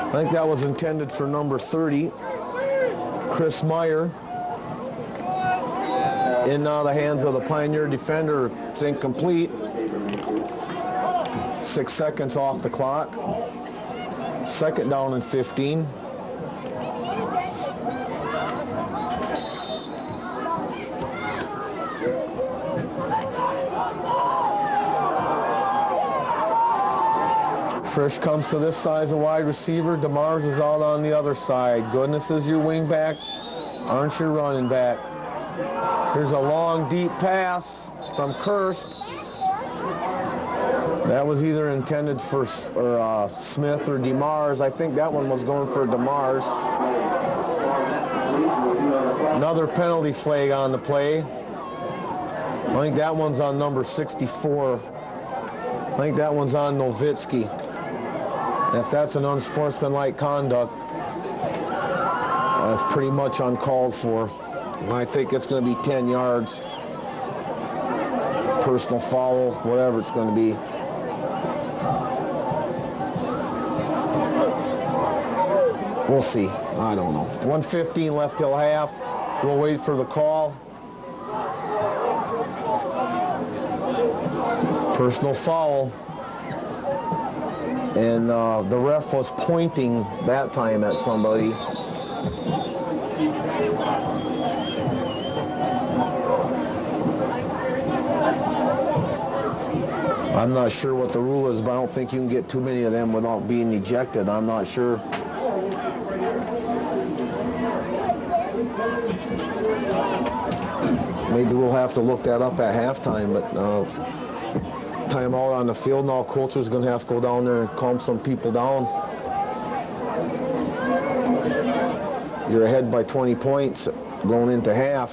I think that was intended for number 30, Chris Meyer. In now the hands of the Pioneer defender. It's incomplete. 6 seconds off the clock. 2nd down and 15. Frisch comes to this side as a wide receiver. DeMars is out on the other side. Goodness is your wing back. Aren't you running back? Here's a long, deep pass from Kirst. That was either intended for Smith or DeMars. I think that one was going for DeMars. Another penalty flag on the play. I think that one's on number 64. I think that one's on Nowitzki. If that's an unsportsmanlike conduct, that's pretty much uncalled for. And I think it's going to be 10 yards. Personal foul, whatever it's going to be. We'll see. I don't know. 1:15 left till half. We'll wait for the call. Personal foul. And the ref was pointing that time at somebody. I'm not sure what the rule is, but I don't think you can get too many of them without being ejected. I'm not sure. Maybe we'll have to look that up at halftime, but timeout on the field now. Coulter's going to have to go down there and calm some people down. You're ahead by 20 points going into half.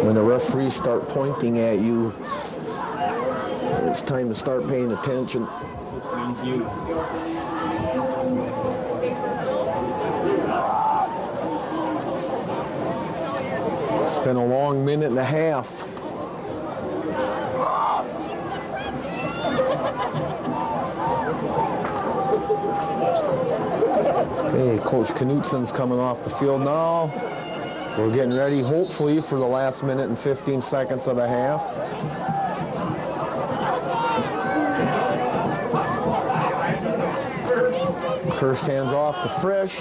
When the referees start pointing at you, it's time to start paying attention. This means you. It's been a long minute and a half. Okay, Coach Knutsen's coming off the field now. We're getting ready, hopefully, for the last minute and 15 seconds of the half. First hands off to Frisch.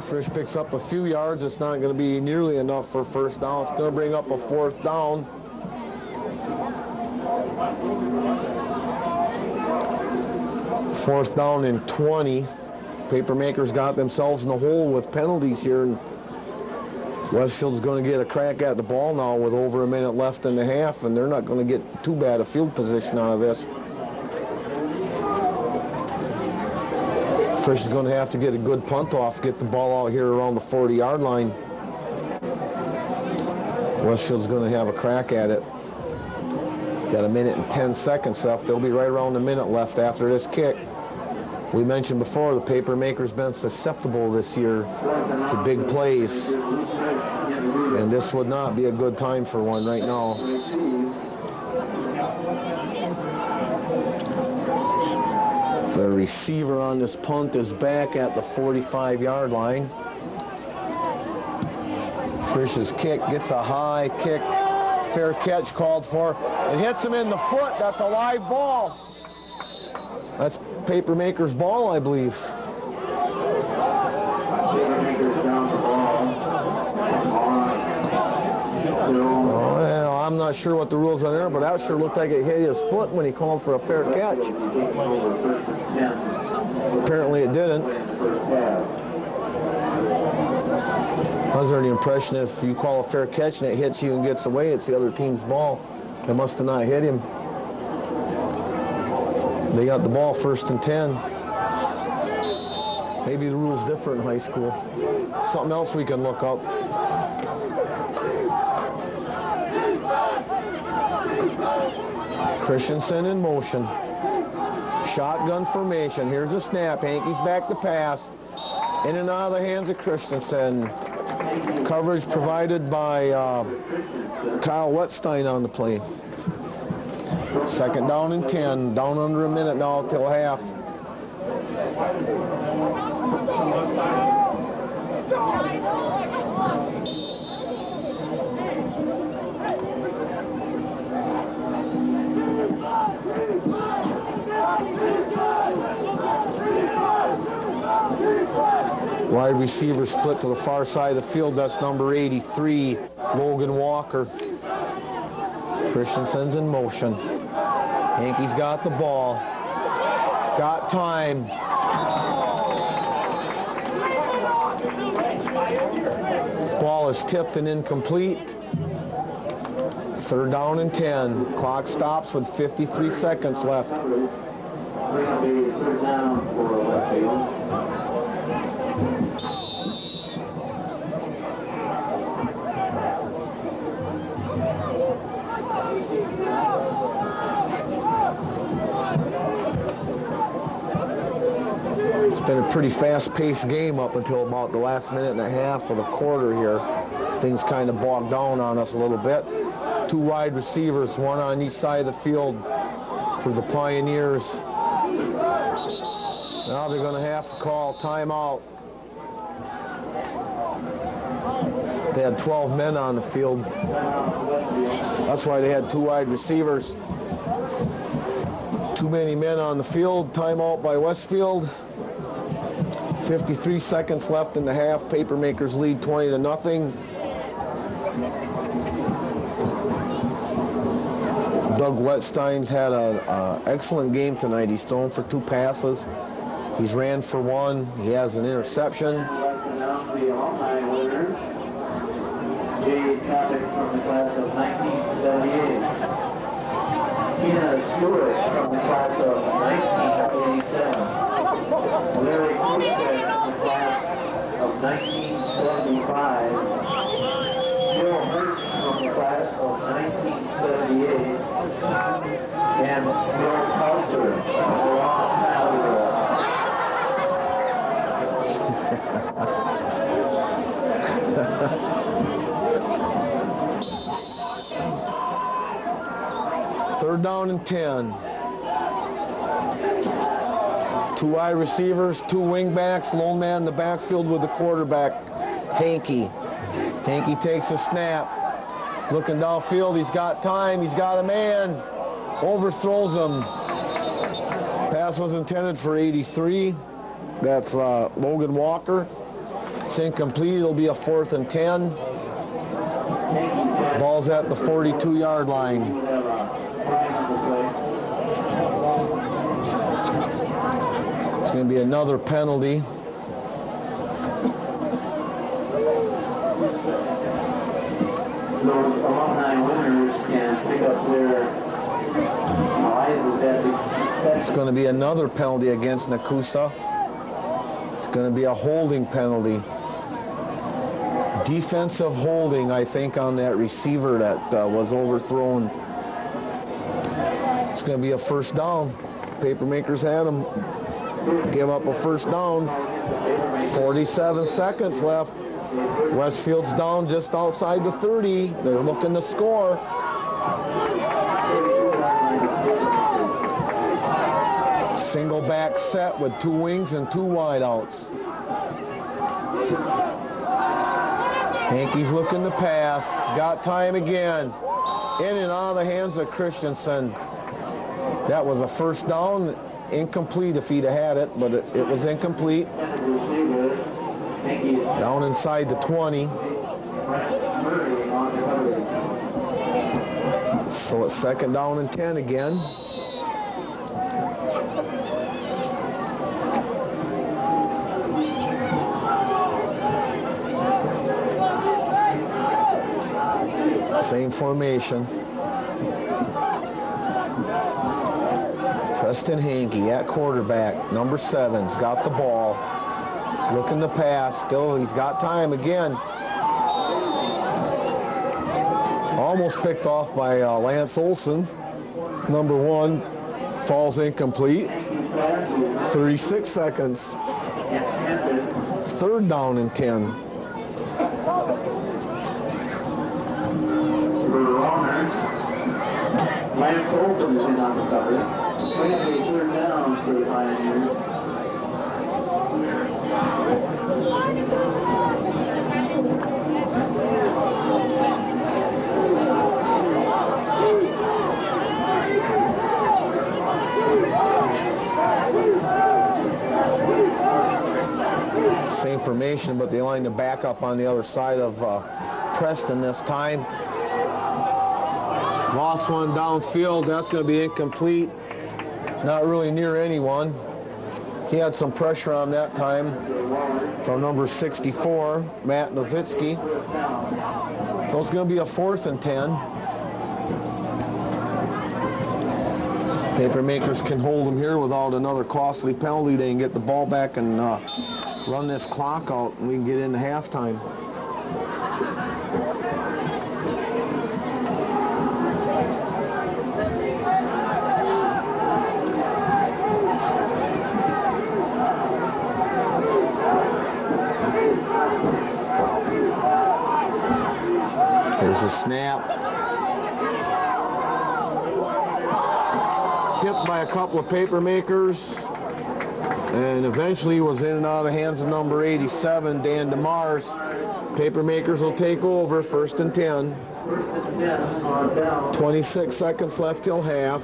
Frisch picks up a few yards. It's not going to be nearly enough for first down. It's going to bring up a fourth down. Fourth down and 20. Papermakers got themselves in the hole with penalties here, and Westfield's going to get a crack at the ball now with over a minute left in the half, and they're not going to get too bad a field position out of this. Frisch is going to have to get a good punt off, get the ball out here around the 40-yard line. Westfield's going to have a crack at it. Got a minute and 10 seconds left. They'll be right around a minute left after this kick. We mentioned before the Papermakers been susceptible this year to big plays, and this would not be a good time for one right now. The receiver on this punt is back at the 45-yard line. Frisch's kick gets a high kick. Fair catch called for. It hits him in the foot. That's a live ball. That's Papermakers' ball, I believe. Oh, well, I'm not sure what the rules are there, but that sure looked like it hit his foot when he called for a fair catch. Apparently it didn't. I was under the impression if you call a fair catch and it hits you and gets away, it's the other team's ball. It must have not hit him. They got the ball first and 10. Maybe the rule's different in high school. Something else we can look up. Christensen in motion. Shotgun formation. Here's a snap. Hankey's back to pass. In and out of the hands of Christensen. Coverage provided by Kyle Wetstein on the play. Second down and 10. Down under a minute now till half. Wide receiver split to the far side of the field. That's number 83, Logan Walker. Christensen's in motion. Hankey's got the ball. Got time. was tipped and incomplete. 3rd down and 10. Clock stops with 53 seconds left. It'll be 3rd down for Westfield. It's been a pretty fast-paced game up until about the last minute and a half of the quarter here. Things kind of bogged down on us a little bit. 2 wide receivers, one on each side of the field for the Pioneers. Now they're going to have to call timeout. They had 12 men on the field. That's why they had 2 wide receivers. Too many men on the field. Timeout by Westfield. 53 seconds left in the half. Papermakers lead 20-0. Doug Wetstein's had an excellent game tonight. He's thrown for 2 passes. He's ran for 1. He has an interception. The alumni winner, Jay Topic from the class of 1978. Tina Stewart from the class of 1987. Larry Kuchek from the class of 1975. Bill Hurst from the class of 1978. And Bill Pelser from the Long Algebra. Third down and 10. 2 wide receivers, 2 wing backs, lone man in the backfield with the quarterback, Hankey. Hankey takes a snap. Looking downfield, he's got time, he's got a man. Overthrows him. Pass was intended for 83. That's Logan Walker. It's incomplete. It'll be a 4th and 10. Ball's at the 42-yard line. It's going to be another penalty. Those alumni winners can pick up their prizes at the... It's going to be another penalty against Nekoosa. It's going to be a holding penalty. Defensive holding, I think, on that receiver that was overthrown. It's going to be a 1st down. Papermakers had him give up a 1st down. 47 seconds left. Westfield's down just outside the 30. They're looking to score. Single back set with 2 wings and 2 wideouts. Hankey's looking to pass. Got time again. In and out of the hands of Christensen. That was a 1st down. Incomplete if he'd have had it, but it was incomplete. Down inside the 20. So it's 2nd down and 10 again. Same formation. Preston Hankey at quarterback. Number 7's got the ball. Looking to pass. Still, he's got time again. Almost picked off by Lance Olson. Number 1 falls incomplete. 36 seconds. 3rd down and 10. Lance Olson is in on the cover. It's going to be 3rd down for the Pioneers. Same formation, but they line the back up on the other side of Preston this time. Lost one downfield. That's going to be incomplete. Not really near anyone. He had some pressure on that time from number 64, Matt Nowitzki. So it's going to be a 4th and 10. Papermakers can hold them here without another costly penalty. They can get the ball back and run this clock out, and we can get into halftime. There's a snap. Tipped by a couple of Papermakers, and eventually was in and out of the hands of number 87, Dan DeMars. Papermakers will take over, 1st and 10. 26 seconds left till half.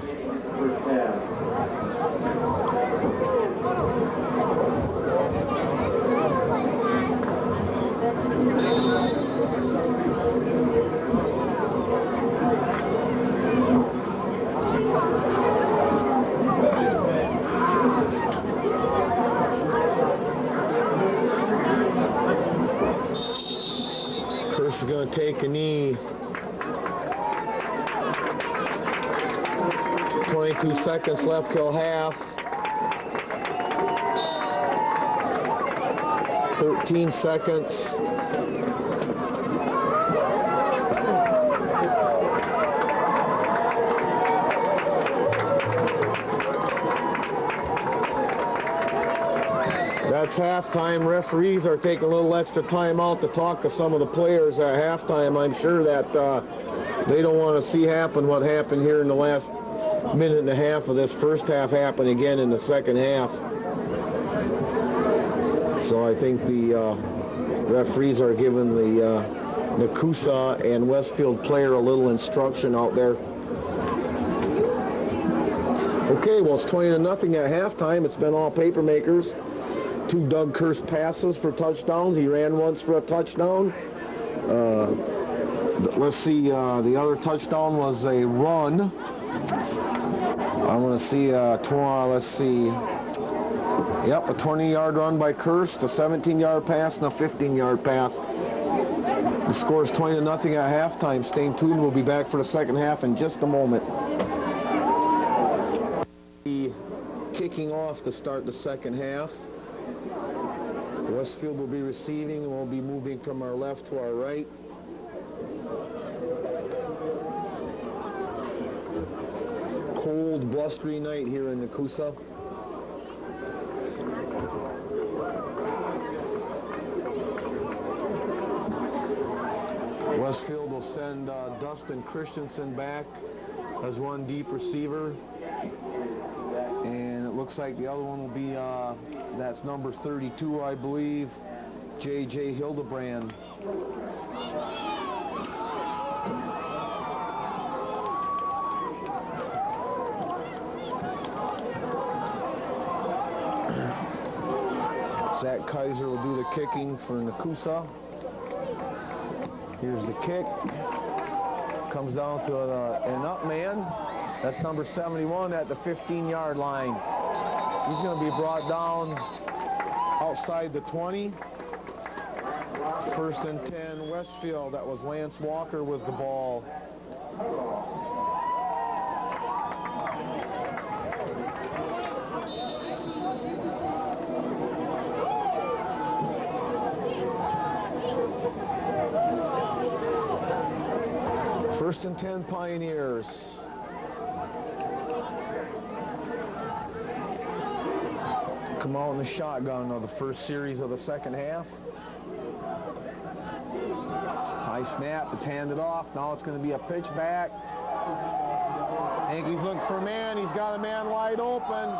Is going to take a knee. 22 seconds left till half. 13 seconds. That's halftime. Referees are taking a little extra time out to talk to some of the players at halftime. I'm sure that they don't want to see happen what happened here in the last minute and a half of this first half happen again in the second half. So I think the referees are giving the Nekoosa and Westfield player a little instruction out there. Okay, well, it's 20-0 at halftime. It's been all Papermakers. 2 Doug Kirst passes for touchdowns. He ran once for a touchdown. Let's see, the other touchdown was a run. I'm going to see, let's see. Yep, a 20-yard run by Kirst, a 17-yard pass, and a 15-yard pass. The score is 20-0 at halftime. Stay tuned. We'll be back for the second half in just a moment. Kicking off to start the second half. Westfield will be receiving, and we'll be moving from our left to our right. Cold, blustery night here in Nekoosa. Westfield will send Dustin Christensen back as one deep receiver. And it looks like the other one will be, that's number 32, I believe, J.J. Hildebrand. Zach Kaiser will do the kicking for Nekoosa. Here's the kick. Comes down to an up man. That's number 71 at the 15-yard line. He's going to be brought down outside the 20. 1st and 10, Westfield. That was Lance Walker with the ball. First and 10, Pioneers. Come out in the shotgun of the first series of the second half. High snap, it's handed off. Now it's going to be a pitch back. Yankees look for a man. He's got a man wide open.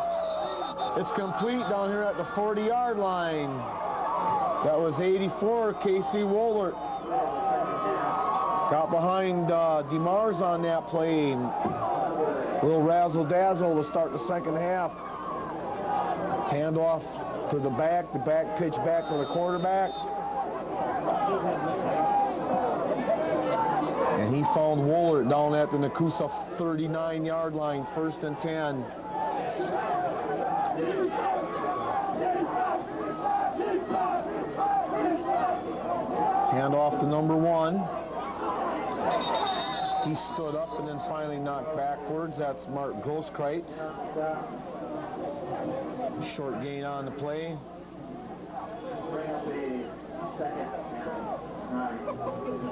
It's complete down here at the 40-yard line. That was 84, Casey Wohlert. Got behind DeMars on that play. A little razzle-dazzle to start the second half. Handoff to the back pitch back to the quarterback. And he found Wohlert down at the Nekoosa 39-yard line, 1st and 10. Hand off to number 1. He stood up and then finally knocked backwards. That's Mark Grosskreitz. Short gain on the play.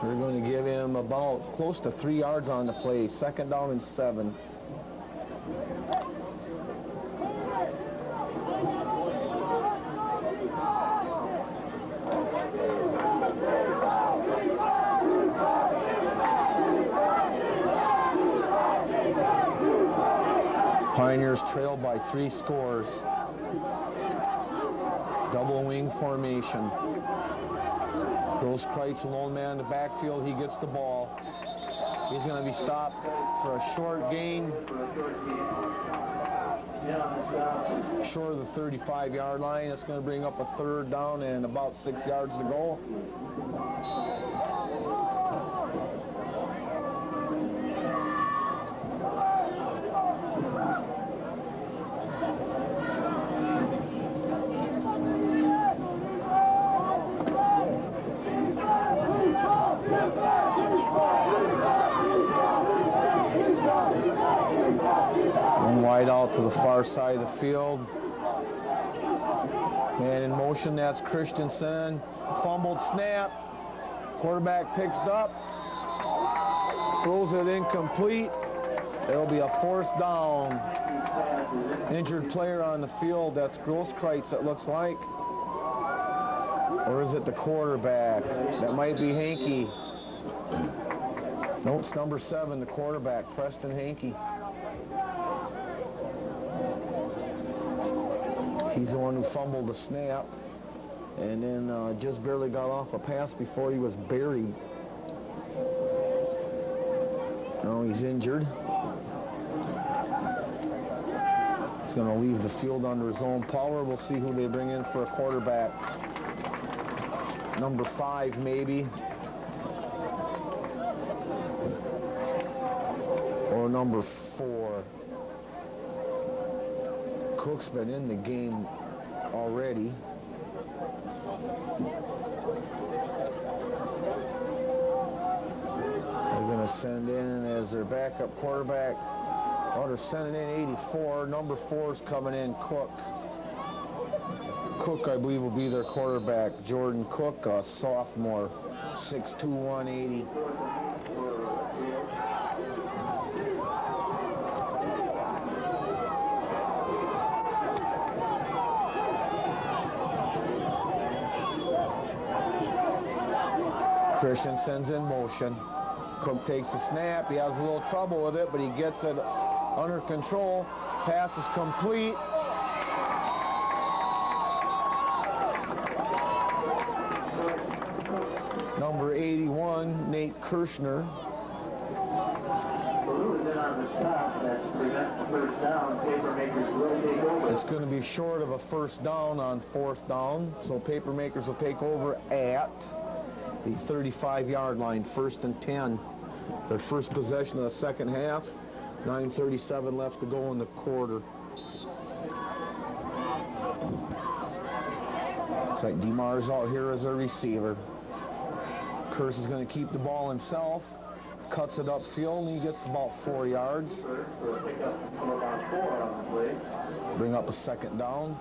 We're going to give him about close to 3 yards on the play. 2nd down and 7. Pioneers trail by 3 scores. Double wing formation. Grosskreitz, lone man in the backfield. He gets the ball. He's going to be stopped for a short gain. Short of the 35-yard line. It's going to bring up a 3rd down and about 6 yards to go. Wide out to the far side of the field. And in motion, that's Christensen. Fumbled snap. Quarterback picks it up. Throws it incomplete. It'll be a 4th down. Injured player on the field. That's Grosskreitz, it looks like. Or is it the quarterback? That might be Hankey. No, it's number 7, the quarterback, Preston Hankey. He's the one who fumbled the snap and then just barely got off a pass before he was buried. Now he's injured. He's going to leave the field under his own power. We'll see who they bring in for a quarterback. Number 5 maybe. Or number 4. Cook's been in the game already. They're going to send in as their backup quarterback. Oh, they're sending in 84. Number 4 is coming in, Cook. Cook, I believe, will be their quarterback. Jordan Cook, a sophomore, 6'2", 180. Christensen's in motion. Cook takes the snap. He has a little trouble with it, but he gets it under control. Pass is complete. Number 81, Nate Kirshner. It's going to be short of a 1st down on 4th down, so Papermakers will take over at the 35-yard line, 1st and 10. Their first possession of the 2nd half. 9:37 left to go in the quarter. Looks like DeMar's out here as a receiver. Curse is going to keep the ball himself. Cuts it upfield and he gets about 4 yards. Bring up a 2nd down.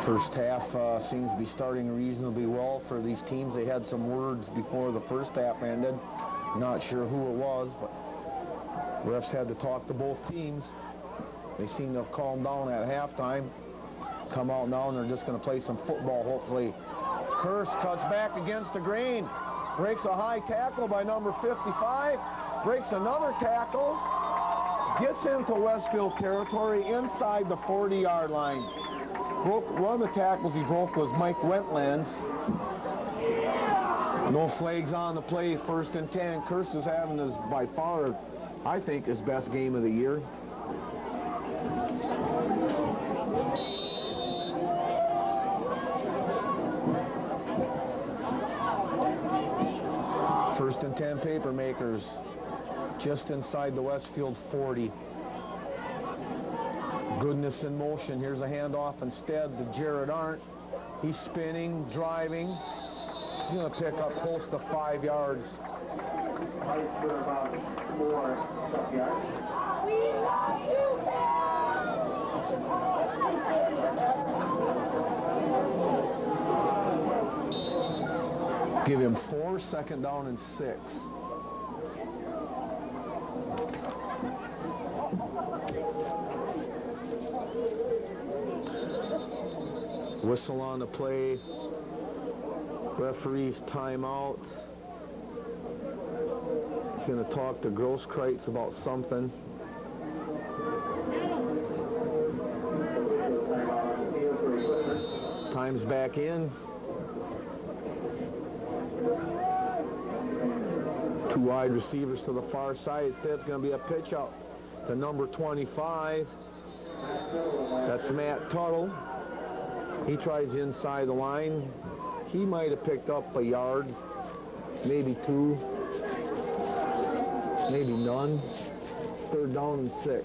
First half seems to be starting reasonably well for these teams. They had some words before the first half ended. Not sure who it was, but refs had to talk to both teams. They seem to have calmed down at halftime. Come out now and they're just going to play some football, hopefully. Curse cuts back against the grain. Breaks a high tackle by number 55. Breaks another tackle. Gets into Westfield territory inside the 40-yard line. One of the tackles he broke was Mike Wentland's. No flags on the play, 1st and 10. Curse is having his, by far, I think, his best game of the year. and 10 Papermakers, just inside the Westfield 40. Goodness in motion. Here's a handoff instead to Jared Arndt. He's spinning, driving. He's going to pick up close to 5 yards. For about 4 yards. We love you, Give him 4, second down and 6. Whistle on the play. Referee's timeout. He's going to talk to Grosskreutz about something. Time's back in. 2 wide receivers to the far side. Instead, it's going to be a pitch out to number 25. That's Matt Tuttle. He tries inside the line. He might have picked up a yard, maybe 2, maybe none. Third down and 6.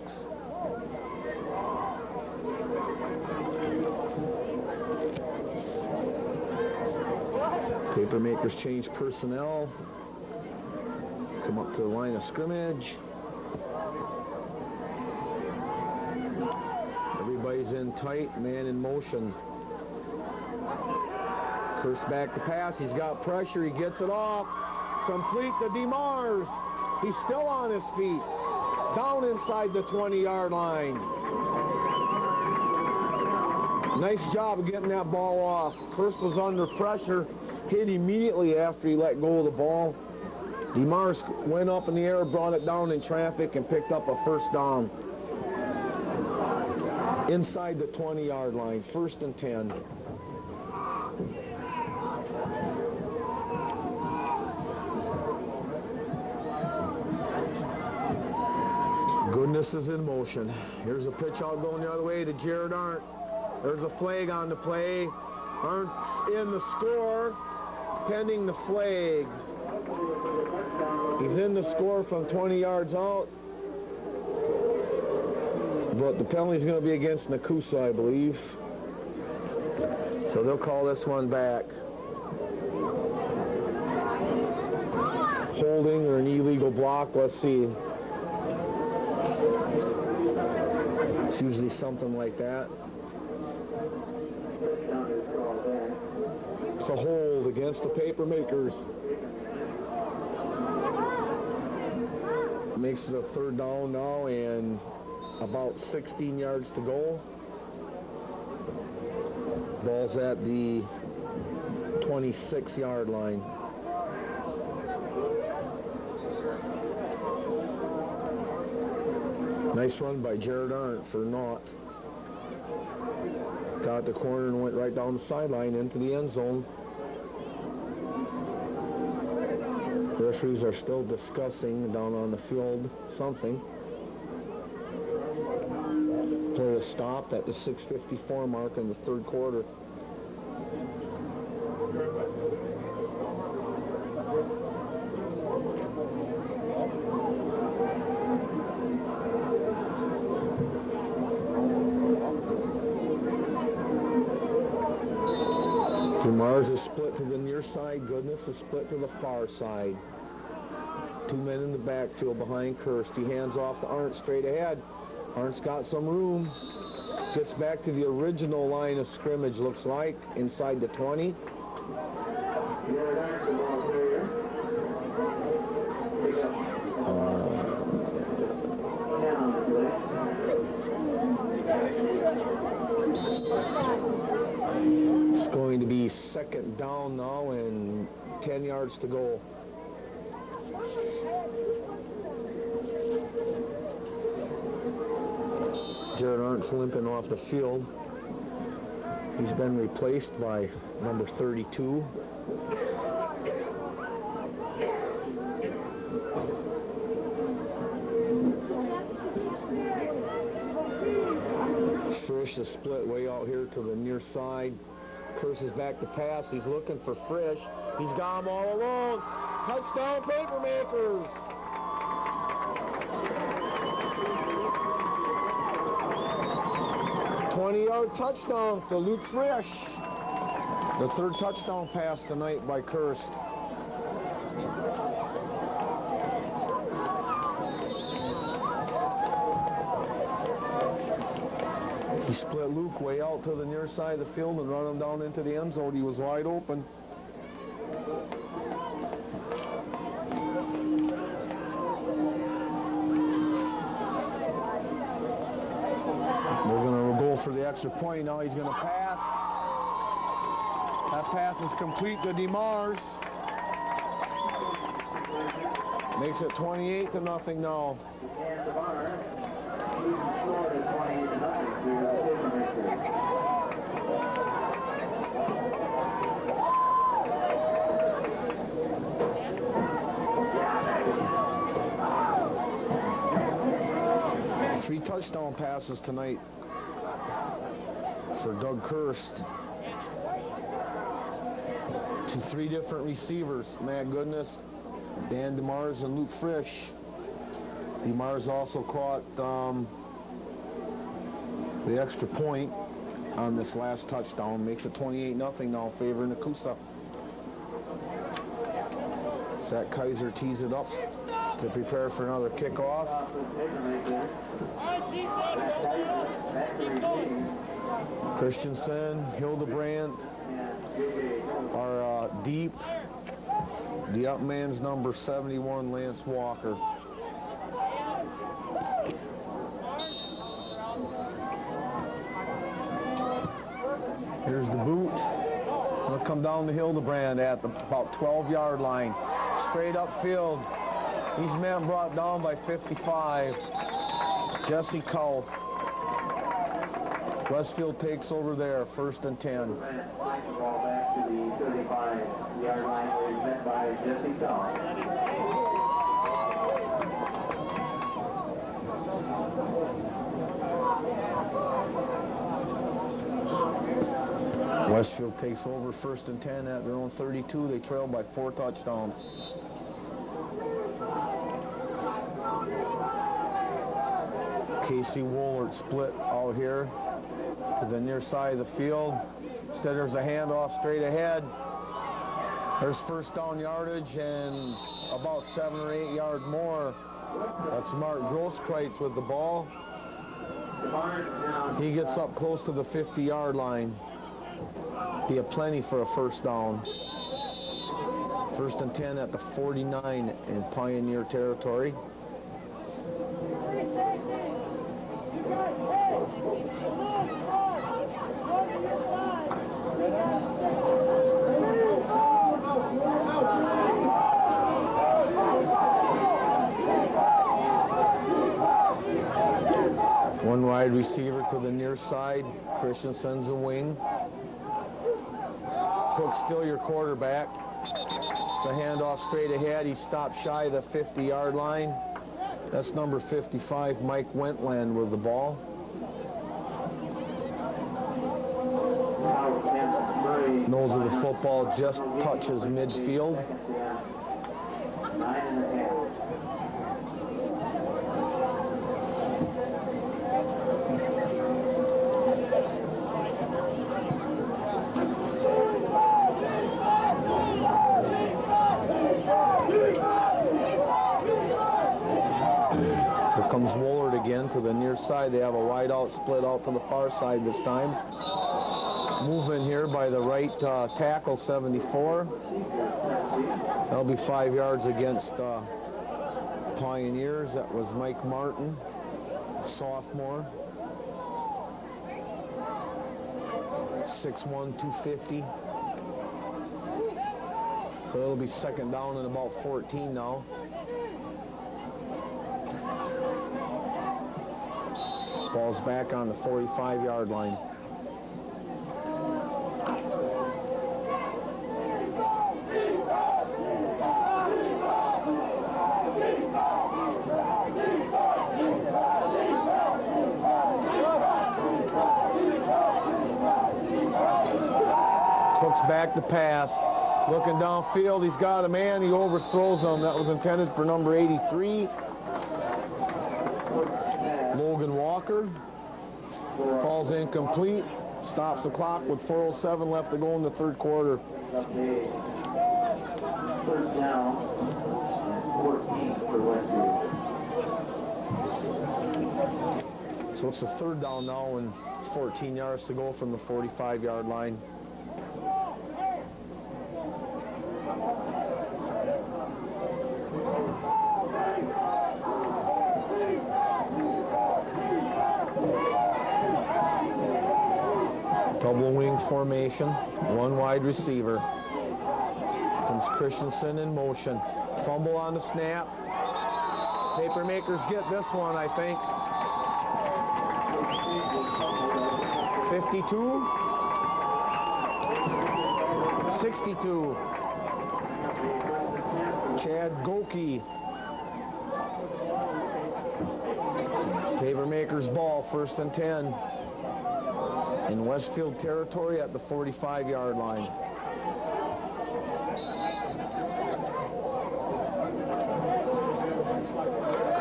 Papermakers change personnel. Come up to the line of scrimmage. Everybody's in tight, man in motion. Curse back to pass. He's got pressure. He gets it off. Complete to DeMars. He's still on his feet. Down inside the 20-yard line. Nice job of getting that ball off. Curse was under pressure. Hit immediately after he let go of the ball. DeMars went up in the air, brought it down in traffic, and picked up a first down. Inside the 20-yard line. 1st and 10. Goodness is in motion. Here's a pitch out going the other way to Jared Arndt. There's a flag on the play. Arndt's in the score, pending the flag. He's in the score from 20 yards out. But the penalty's going to be against Nekoosa, I believe. So they'll call this one back. Holding or an illegal block, let's see. It's usually something like that. It's a hold against the Papermakers. Makes it a 3rd down now and about 16 yards to go. Ball's at the 26-yard line. Nice run by Jared Arndt for naught. Got the corner and went right down the sideline into the end zone. The referees are still discussing down on the field something. Play is stopped at the 6:54 mark in the 3rd quarter. DeMars is split to the near side. Goodness is split to the far side. 2 men in the backfield behind Kirst. He hands off to Arndt straight ahead. Arndt's got some room. Gets back to the original line of scrimmage, looks like, inside the 20. It's going to be 2nd down now and 10 yards to go. Jared Arndt's limping off the field. He's been replaced by number 32. Frisch is split way out here to the near side. Curses back to pass. He's looking for Frisch. He's got him all alone. Touchdown, Papermakers. "20-yard touchdown to Luke Frisch. The third touchdown pass tonight by Kirst. He split Luke way out to the near side of the field and run him down into the end zone. He was wide open. They're going to go for the extra point. Now he's going to pass. That pass is complete to DeMars. Makes it 28-0 now. Three touchdown passes tonight for Doug Kirst to three different receivers. Matt Goodness, Dan DeMars, and Luke Frisch. DeMars also caught the extra point on this last touchdown. Makes it 28-0 now in favor of Nekoosa. Zach Kaiser tees it up to prepare for another kickoff. Christensen, Hildebrandt are deep. The up man's number 71, Lance Walker. Here's the boot. It's going to come down to Hildebrandt at the about 12-yard line. Straight upfield. He's man brought down by 55. Jesse Kauff. Westfield takes over there, 1st and 10. Ball back to the 35-yard line where he's met by Jesse Kauff. Westfield takes over 1st and 10 at their own 32. They trail by 4 touchdowns. Casey Woolard split out here to the near side of the field. Instead, there's a handoff straight ahead. There's 1st down yardage and about 7 or 8 yards more. That's Mark Grosskreutz with the ball. He gets up close to the 50-yard line. Be a plenty for a 1st down. 1st and 10 at the 49 in Pioneer territory. One wide receiver to the near side. Christensen's a wing. Cook's still your quarterback. The handoff straight ahead. He stopped shy of the 50-yard line. That's number 55, Mike Wentland, with the ball. Nose of the football just touches midfield. 9.5. Comes Woolard again to the near side. They have a wide out split out to the far side this time. Movement here by the right tackle, 74. That'll be 5 yards against Pioneers. That was Mike Martin, sophomore. 6'1", 250. So it'll be 2nd down and about 14 now. Ball's back on the 45-yard line. Cook's back to pass. Looking downfield, he's got a man. He overthrows him. That was intended for number 83. Logan Walker. Falls incomplete. Stops the clock with 4:07 left to go in the third quarter. First down, 14 for Westfield. So it's a third down now and 14 yards to go from the 45-yard line. Double wing formation, one wide receiver. Comes Christensen in motion. Fumble on the snap. Papermakers get this one, I think. 52. 62. Chad Goki. Papermakers ball, 1st and 10. In Westfield territory at the 45-yard line.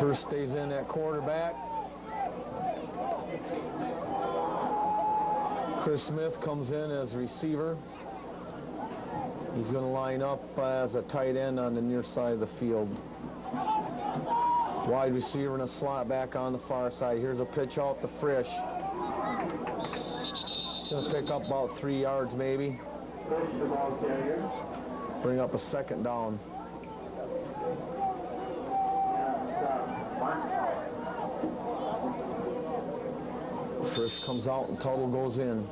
Kerr stays in at quarterback. Chris Smith comes in as receiver. He's going to line up as a tight end on the near side of the field. Wide receiver and a slot back on the far side. Here's a pitch out to Frisch. Going to pick up about 3 yards maybe. Bring up a second down. Frisch comes out and Tuttle goes in.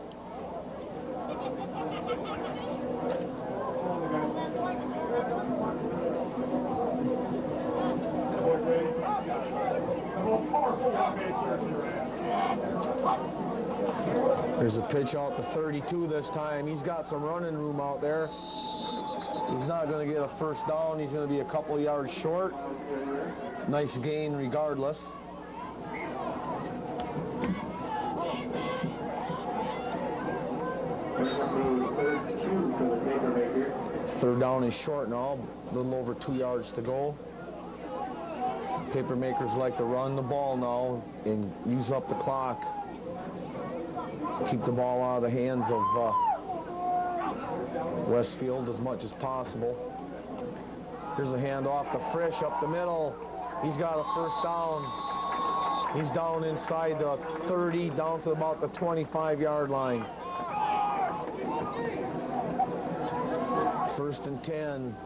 There's a pitch out to 32 this time. He's got some running room out there. He's not going to get a first down. He's going to be a couple yards short. Nice gain regardless. Third down is short now. A little over 2 yards to go. Papermakers like to run the ball now and use up the clock. Keep the ball out of the hands of Westfield as much as possible. Here's a handoff to Frisch up the middle. He's got a first down. He's down inside the 30, down to about the 25-yard line. 1st and 10.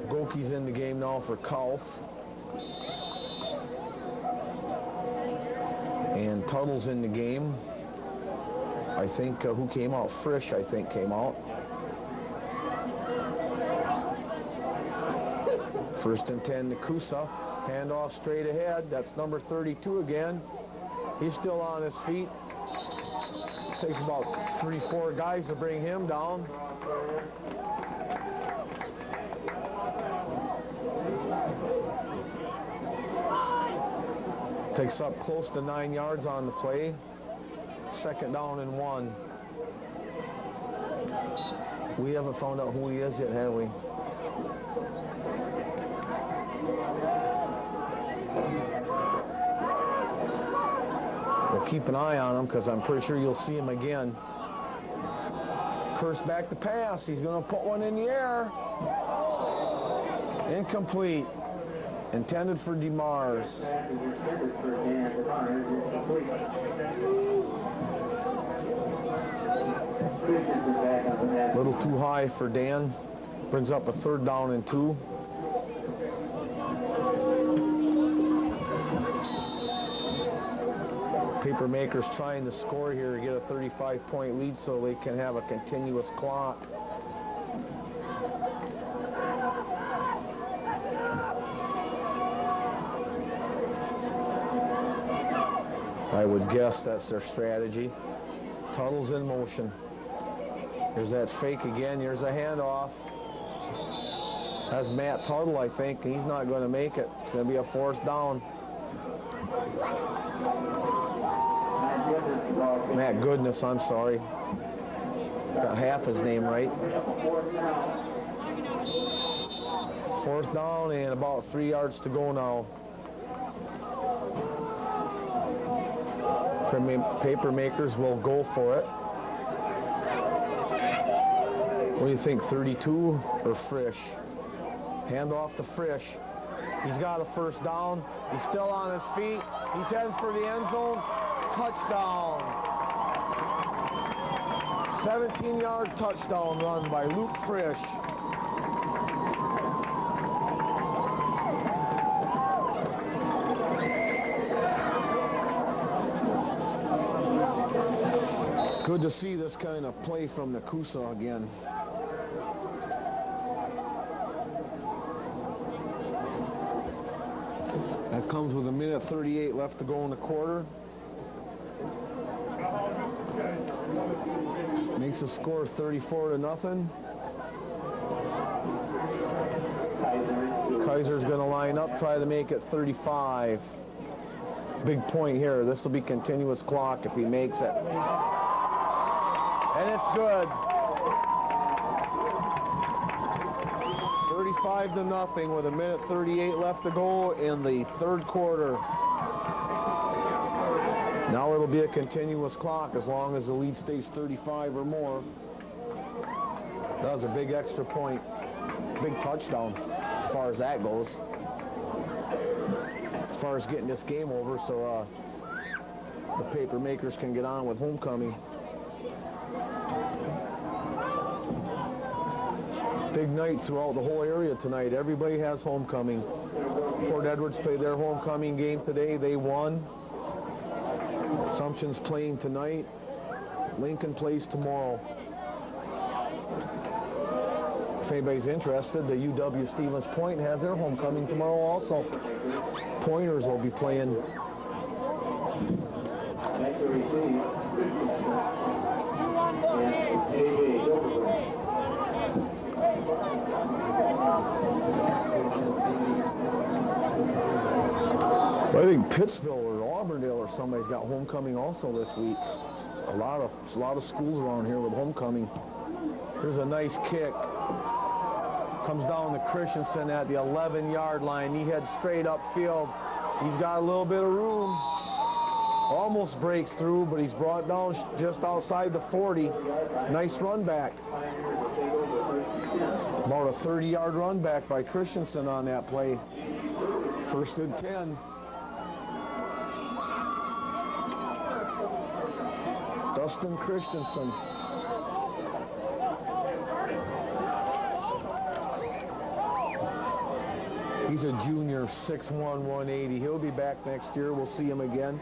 Goki's in the game now for Kauf. And Tuttle's in the game. I think, who came out? Frisch, I think, came out. 1st and 10, Nekoosa. Handoff straight ahead. That's number 32 again. He's still on his feet. Takes about 3-4 guys to bring him down. Takes up close to 9 yards on the play. 2nd down and 1. We haven't found out who he is yet, have we? We'll keep an eye on him because I'm pretty sure you'll see him again. Curse back to pass. He's going to put one in the air. Incomplete. Intended for DeMars. A little too high for Dan. Brings up a 3rd down and 2. Papermakers trying to score here to get a 35-point lead so they can have a continuous clock. I would guess that's their strategy. Tuttle's in motion. Here's that fake again. Here's a handoff. That's Matt Tuttle, I think. He's not going to make it. It's going to be a 4th down. Matt Goodness, I'm sorry. Got half his name right. 4th down and about 3 yards to go now. Papermakers will go for it. What do you think, 32 or Frisch? Hand off to Frisch. He's got a 1st down. He's still on his feet. He's heading for the end zone. Touchdown. 17-yard touchdown run by Luke Frisch. Good to see this kind of play from Nekoosa again. That comes with 1:38 left to go in the quarter. Makes the score 34-0. Kaiser's going to line up, try to make it 35. Big point here. This will be continuous clock if he makes it. And it's good. 35-0 with 1:38 left to go in the 3rd quarter. Now it'll be a continuous clock as long as the lead stays 35 or more. That was a big extra point. Big touchdown as far as that goes. As far as getting this game over so the Papermakers can get on with homecoming. Big night throughout the whole area tonight. Everybody has homecoming. Port Edwards played their homecoming game today. They won. Assumption's playing tonight. Lincoln plays tomorrow. If anybody's interested, the UW Stevens Point has their homecoming tomorrow also. Pointers will be playing. I think Pittsville or Auburndale or somebody's got homecoming also this week. A lot of schools around here with homecoming. Here's a nice kick. Comes down to Christensen at the 11-yard line. He heads straight upfield. He's got a little bit of room. Almost breaks through, but he's brought down just outside the 40. Nice run back. About a 30-yard run back by Christensen on that play. 1st and 10. Dustin Christensen. He's a junior, 6'1", 180. He'll be back next year. We'll see him again.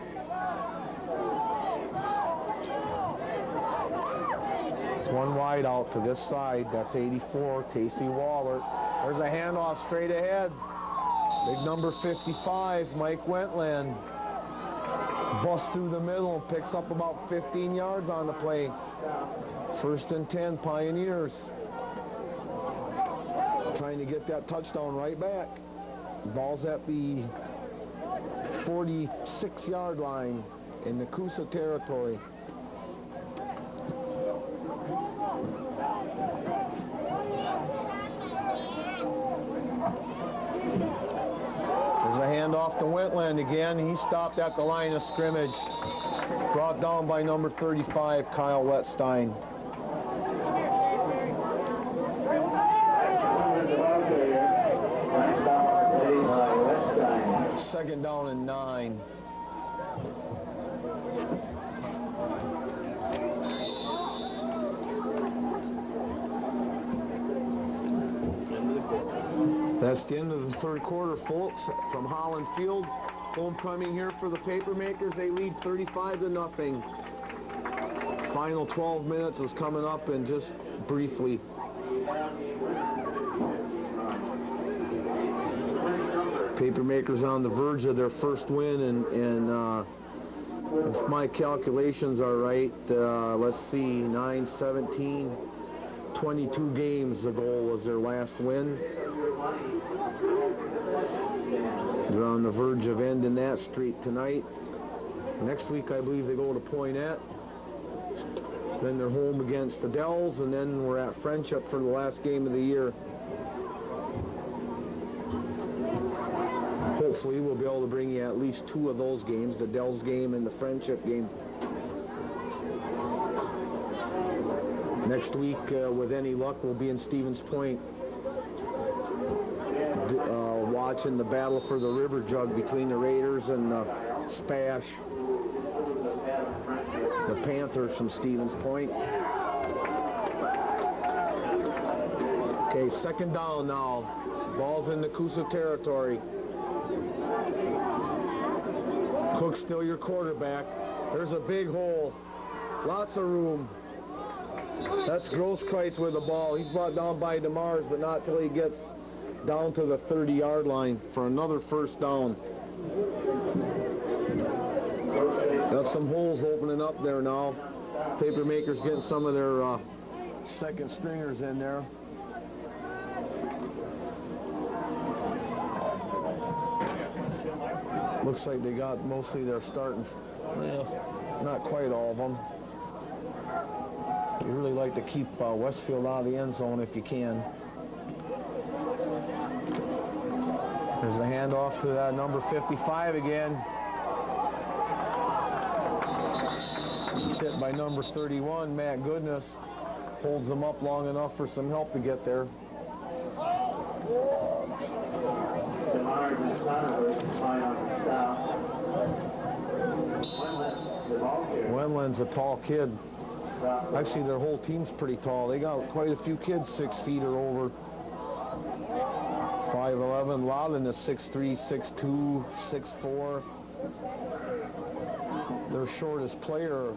It's one wide out to this side. That's 84, Casey Waller. There's a handoff straight ahead. Big number 55, Mike Wentland. Busts through the middle and picks up about 15 yards on the play. 1st and 10, Pioneers. Trying to get that touchdown right back. Ball's at the 46-yard line in Nekoosa territory. There's a handoff to Wentland again. He stopped at the line of scrimmage. Brought down by number 35, Kyle Wetstein. Second down and 9. That's the end of the 3rd quarter, folks, from Holland Field. Homecoming here for the Papermakers. They lead 35-0. Final 12 minutes is coming up, and just briefly. Papermakers on the verge of their first win, and if my calculations are right, let's see, 9, 17, 22 games ago was their last win. They're on the verge of ending that streak tonight. Next week, I believe they go to Poinette. Then they're home against the Dells, and then we're at Friendship for the last game of the year. Hopefully we'll be able to bring you at least 2 of those games, the Dells game and the Friendship game. Next week, with any luck, we'll be in Stevens Point watching the battle for the River Jug between the Raiders and Spash, the Panthers from Stevens Point. Okay, second down now. Ball's in Nekoosa territory. Cook's still your quarterback. There's a big hole. Lots of room. That's Grosskreutz with the ball. He's brought down by DeMars, but not till he gets down to the 30-yard line for another first down. Got some holes opening up there now. Papermakers getting some of their second stringers in there. Looks like they got mostly their starting, well, not quite all of them. You really like to keep Westfield out of the end zone if you can. There's a handoff to that number 55 again. It's hit by number 31, Matt Goodness. Holds them up long enough for some help to get there. Wendland's a tall kid. Actually, their whole team's pretty tall. They got quite a few kids 6 feet or over. 5'11". Loudon is 6'3", 6'2", 6'4". Their shortest player,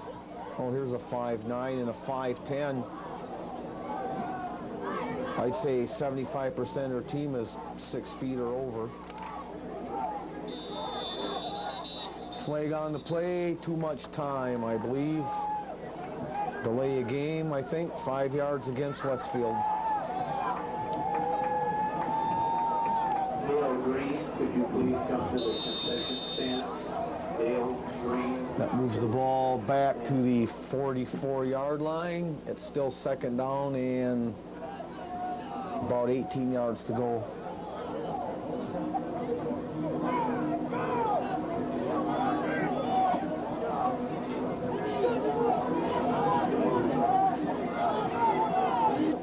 oh, here's a 5'9" and a 5'10". I'd say 75% of their team is 6 feet or over. Flag on the play, too much time, I believe. Delay a game, I think, 5 yards against Westfield. Dale Green, could you please come to the concession stand? Dale Green. That moves the ball back to the 44-yard line. It's still second down and about 18 yards to go.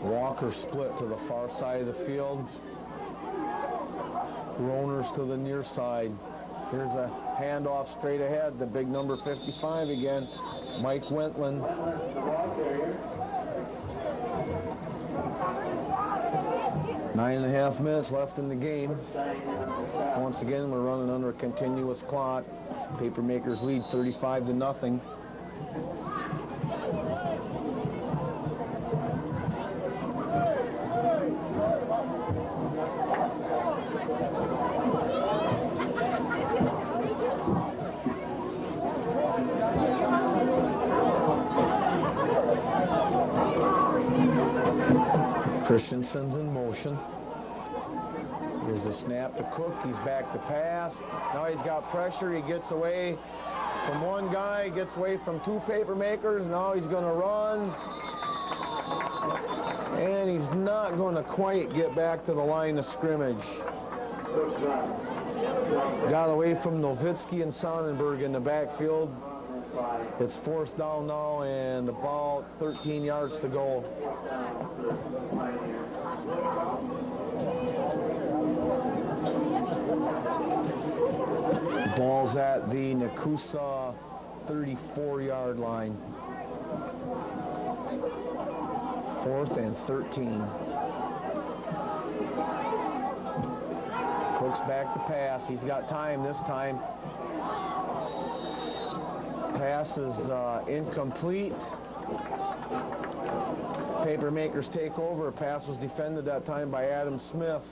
Walker split to the far side of the field. Roners to the near side. Here's a handoff straight ahead. The big number 55 again, Mike Wentland. 9.5 minutes left in the game. Once again, we're running under a continuous clock. Papermakers lead 35-0. Christensen's in motion. Here's a snap to Cook. He's back to pass. Now he's got pressure. He gets away from one guy, gets away from 2 Papermakers. Now he's going to run. And he's not going to quite get back to the line of scrimmage. Got away from Nowitzki and Sonnenberg in the backfield. It's fourth down now and about 13 yards to go. Ball's at the Nekoosa 34-yard line. 4th and 13. Cook's back to pass. He's got time this time. Pass is incomplete. Papermakers take over. A pass was defended that time by Adam Smith.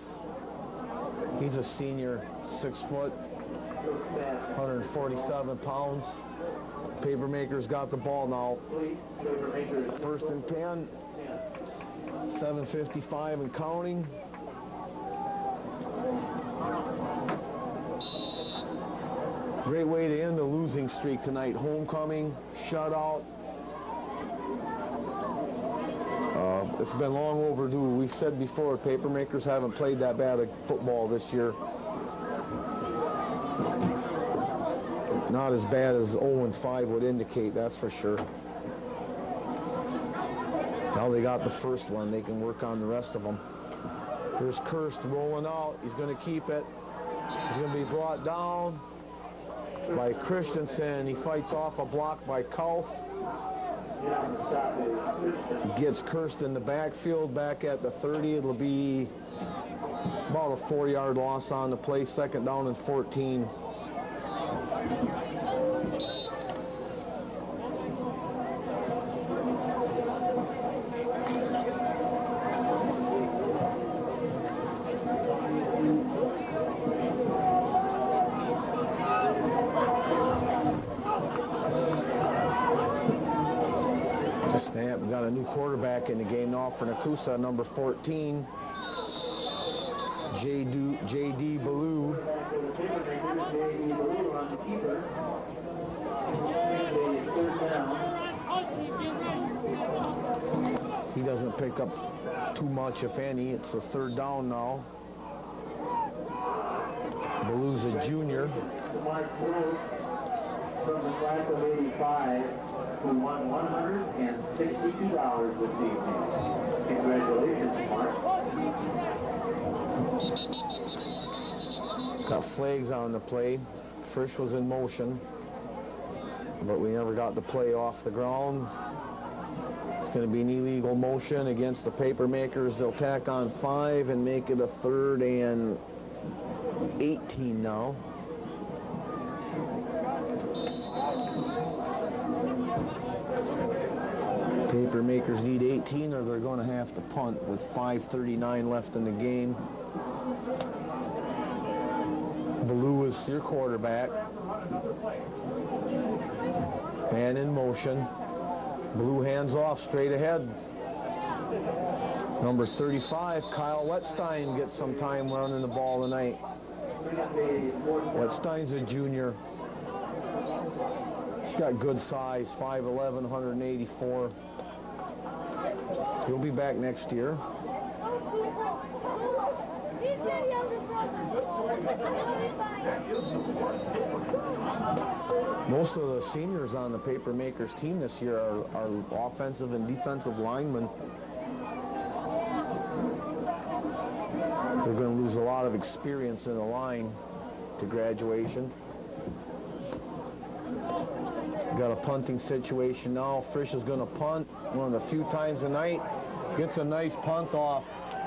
He's a senior, 6 foot, 147 pounds. Papermakers got the ball now. 1st and 10. 7:55 and counting. Great way to end a losing streak tonight. Homecoming, shutout. It's been long overdue. We've said before, Papermakers haven't played that bad of football this year. Not as bad as 0-5 would indicate, that's for sure. Now they got the first one. They can work on the rest of them. Here's Kirst rolling out. He's going to keep it. He's going to be brought down by Christensen. He fights off a block by Kauf. He gets Kirst in the backfield back at the 30. It'll be about a 4-yard loss on the play. 2nd down and 14. We got a new quarterback in the game now for Nekoosa, number 14, J.D. Ballou. He doesn't pick up too much, if any. It's a 3rd down now. Ballou's a junior. From the class of 85, who won $162 this evening. Congratulations, Mark. Got flags on the play. Frisch was in motion, but we never got the play off the ground. It's going to be an illegal motion against the Papermakers. They'll tack on 5 and make it a 3rd and 18 now. Papermakers need 18 or they're going to have to punt with 5:39 left in the game. Ballou is your quarterback. Man in motion. Ballou hands off straight ahead. Number 35, Kyle Wettstein, gets some time running the ball tonight. Wettstein's a junior. He's got good size, 5'11", 184. He'll be back next year. Most of the seniors on the Papermakers team this year are offensive and defensive linemen. They're going to lose a lot of experience in the line to graduation. Got a punting situation now. Frisch is going to punt one of the few times tonight. Gets a nice punt off.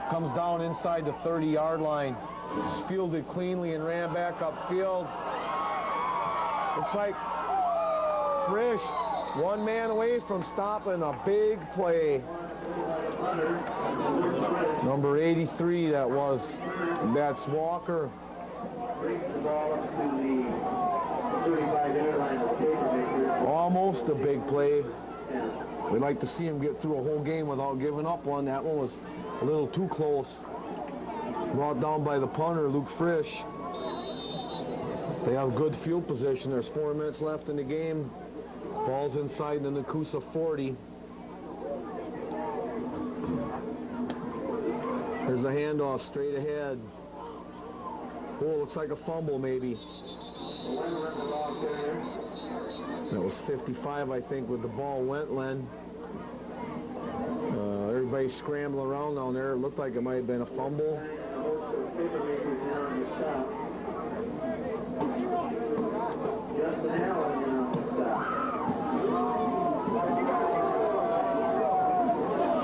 Comes down inside the 30-yard line. It's fielded cleanly and ran back upfield. Looks like Frisch, one man away from stopping a big play. Number 83, that's Walker. Almost a big play. We'd like to see him get through a whole game without giving up one. That one was a little too close. Brought down by the punter, Luke Frisch. They have good field position. There's 4 minutes left in the game. Ball's inside the Nekoosa 40. There's a handoff straight ahead. Oh, looks like a fumble maybe. That was 55, I think, with the ball went, Len. Everybody scrambling around down there. It looked like it might have been a fumble.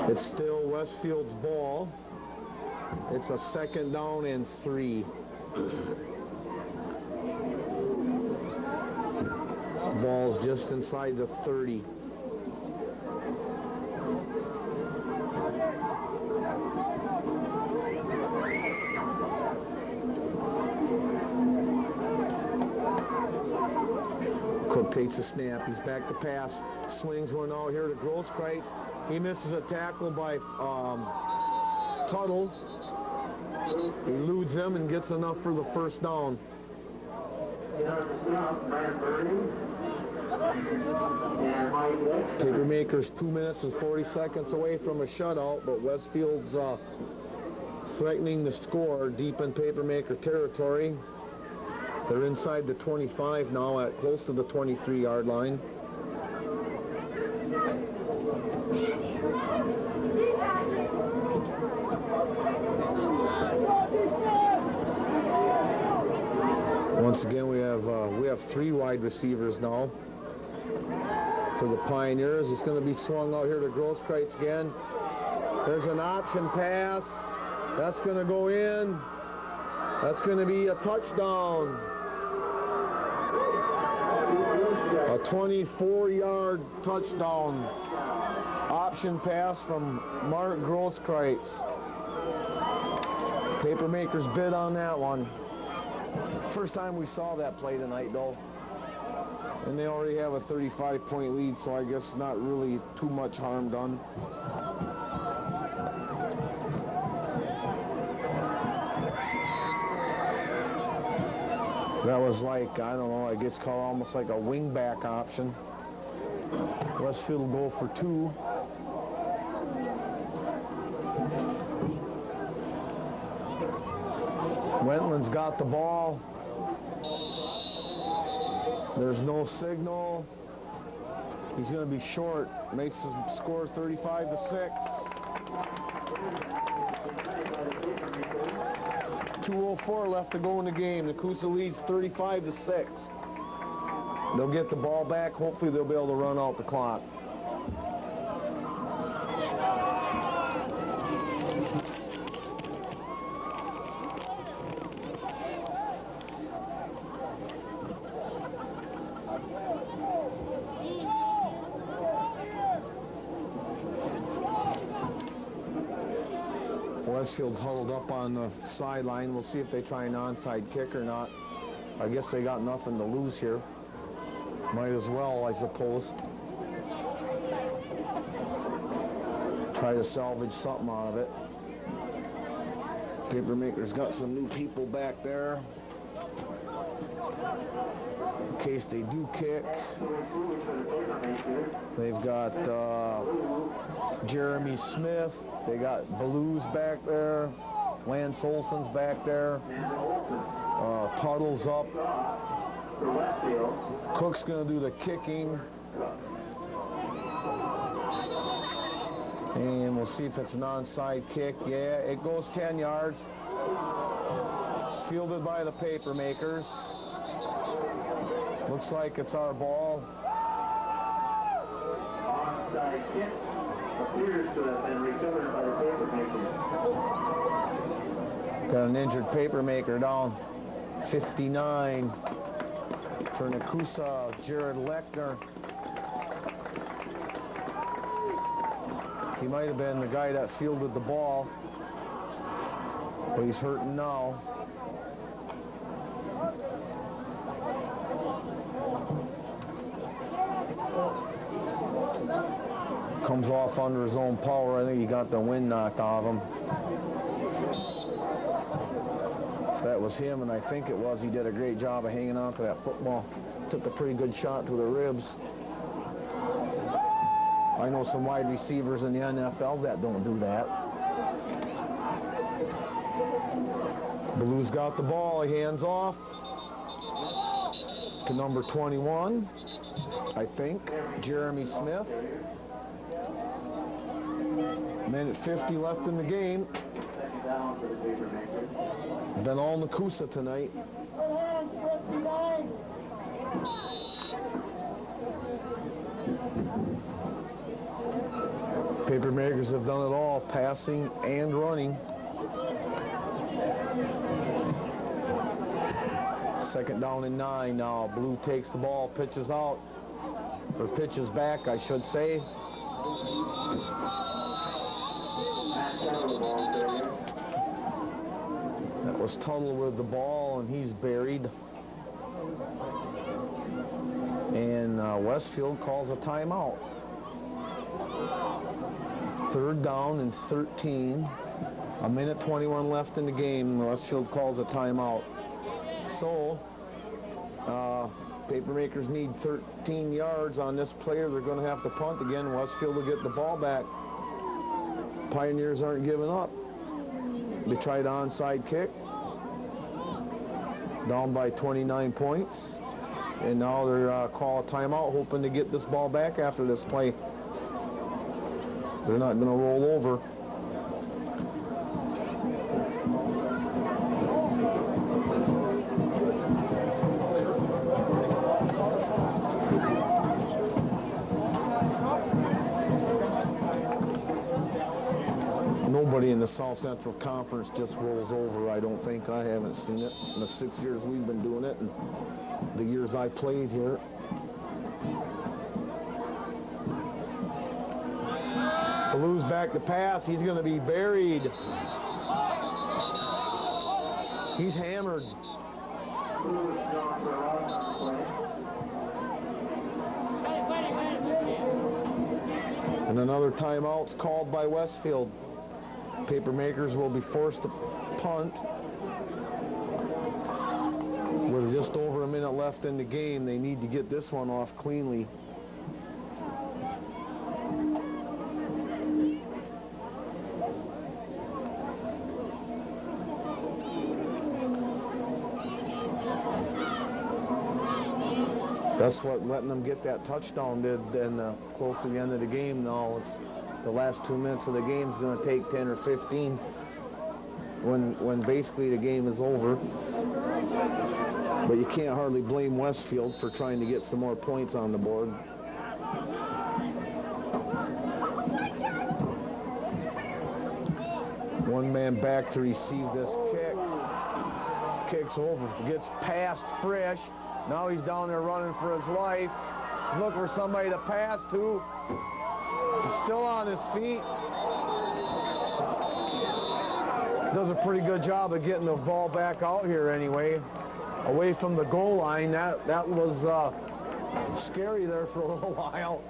It's still Westfield's ball. It's a 2nd down and 3. Ball's just inside the 30. Cook takes a snap. He's back to pass. Swings one out here to Grosskreitz. He misses a tackle by Tuttle. He eludes him and gets enough for the 1st down. Papermakers 2 minutes and 40 seconds away from a shutout, but Westfield's threatening the score deep in Papermaker territory. They're inside the 25 now at close to the 23-yard line. Once again, we have 3 wide receivers now for the Pioneers. It's going to be swung out here to Grosskreutz again. There's an option pass. That's going to go in. That's going to be a touchdown. A 24-yard touchdown. Option pass from Mark Grosskreutz. Papermakers bid on that one. First time we saw that play tonight, though. And they already have a 35-point lead, so I guess not really too much harm done. That was like, I don't know, I guess called almost like a wingback option. Westfield will go for 2. Wentland's got the ball. There's no signal. He's going to be short. Makes the score 35-6. 2:04 left to go in the game. Nekoosa leads 35-6. They'll get the ball back. Hopefully they'll be able to run out the clock. Westfield's huddled up on the sideline. We'll see if they try an onside kick or not. I guess they got nothing to lose here. Might as well, I suppose. Try to salvage something out of it. Papermakers got some new people back there in case they do kick. They've got Jeremy Smith. They got Blues back there. Lance Olson's back there. Tuttle's up. Cook's going to do the kicking. And we'll see if it's an onside kick. Yeah, it goes 10 yards. It's fielded by the Papermakers. Looks like it's our ball. Onside kick appears to have been recovered by the Papermakers. Got an injured Papermaker down. 59 for Nekoosa, Jared Lechner. He might have been the guy that fielded the ball, but he's hurting now. Comes off under his own power. I think he got the wind knocked out of him. If that was him, and I think it was, he did a great job of hanging on to that football. Took a pretty good shot to the ribs. I know some wide receivers in the NFL that don't do that. Blues got the ball. He hands off to number 21, I think, Jeremy Smith. Minute 50 left in the game. Been all Nekoosa tonight. Papermakers have done it all, passing and running. Second down and 9 now. Blue takes the ball, pitches out, or pitches back, I should say. That was Tuttle with the ball, and he's buried. And Westfield calls a timeout. Third down and 13. A minute 21 left in the game. Westfield calls a timeout. So, Papermakers need 13 yards on this play, or they're going to have to punt again. Westfield will get the ball back. Pioneers aren't giving up. They tried onside kick. Down by 29 points. And now they're call a timeout, hoping to get this ball back after this play. They're not going to roll over. Nobody in the South Central Conference just rolls over, I don't think. I haven't seen it in the 6 years we've been doing it and the years I played here. Blues back to pass. He's going to be buried. He's hammered. And another timeout's called by Westfield. Papermakers will be forced to punt. With just over a minute left in the game, they need to get this one off cleanly. That's what letting them get that touchdown did. Then close to the end of the game now, it's the last 2 minutes of the game is going to take 10 or 15 when basically the game is over. But you can't hardly blame Westfield for trying to get some more points on the board. One man back to receive this kick. Kicks over, gets past Frisch. Now he's down there running for his life. Look for somebody to pass to. He's still on his feet. Does a pretty good job of getting the ball back out here anyway. Away from the goal line. That was scary there for a little while.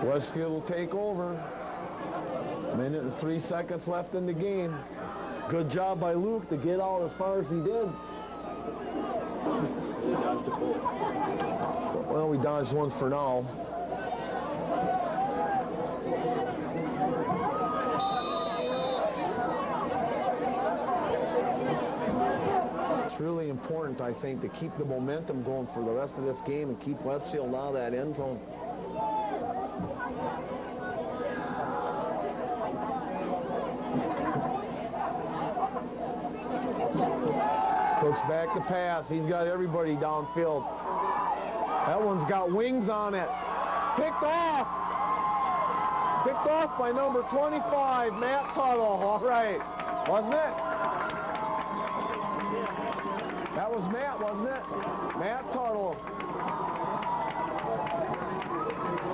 Westfield will take over. Minute and 3 seconds left in the game. Good job by Luke to get out as far as he did. Well, we dodged one for now. It's really important, I think, to keep the momentum going for the rest of this game and keep Westfield out of that end zone. Looks back to pass. He's got everybody downfield. That one's got wings on it. Picked off. Picked off by number 25, Matt Tuttle. All right. Wasn't it? That was Matt, wasn't it? Matt Tuttle.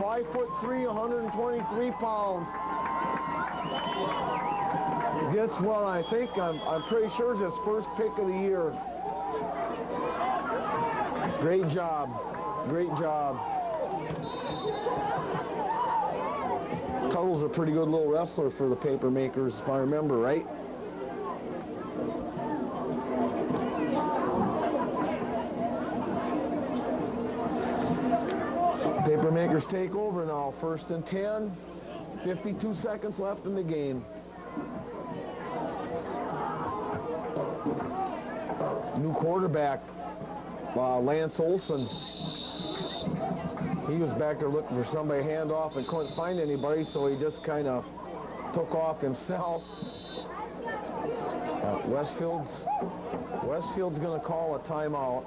5'3", 123 pounds. Gets what I think, I'm pretty sure is his first pick of the year. Great job. Great job. Tuttle's a pretty good little wrestler for the Papermakers, if I remember right. Papermakers take over now. 1st and 10. 52 seconds left in the game. New quarterback, Lance Olson. He was back there looking for somebody to hand off and couldn't find anybody, so he just kind of took off himself. Westfield's going to call a timeout.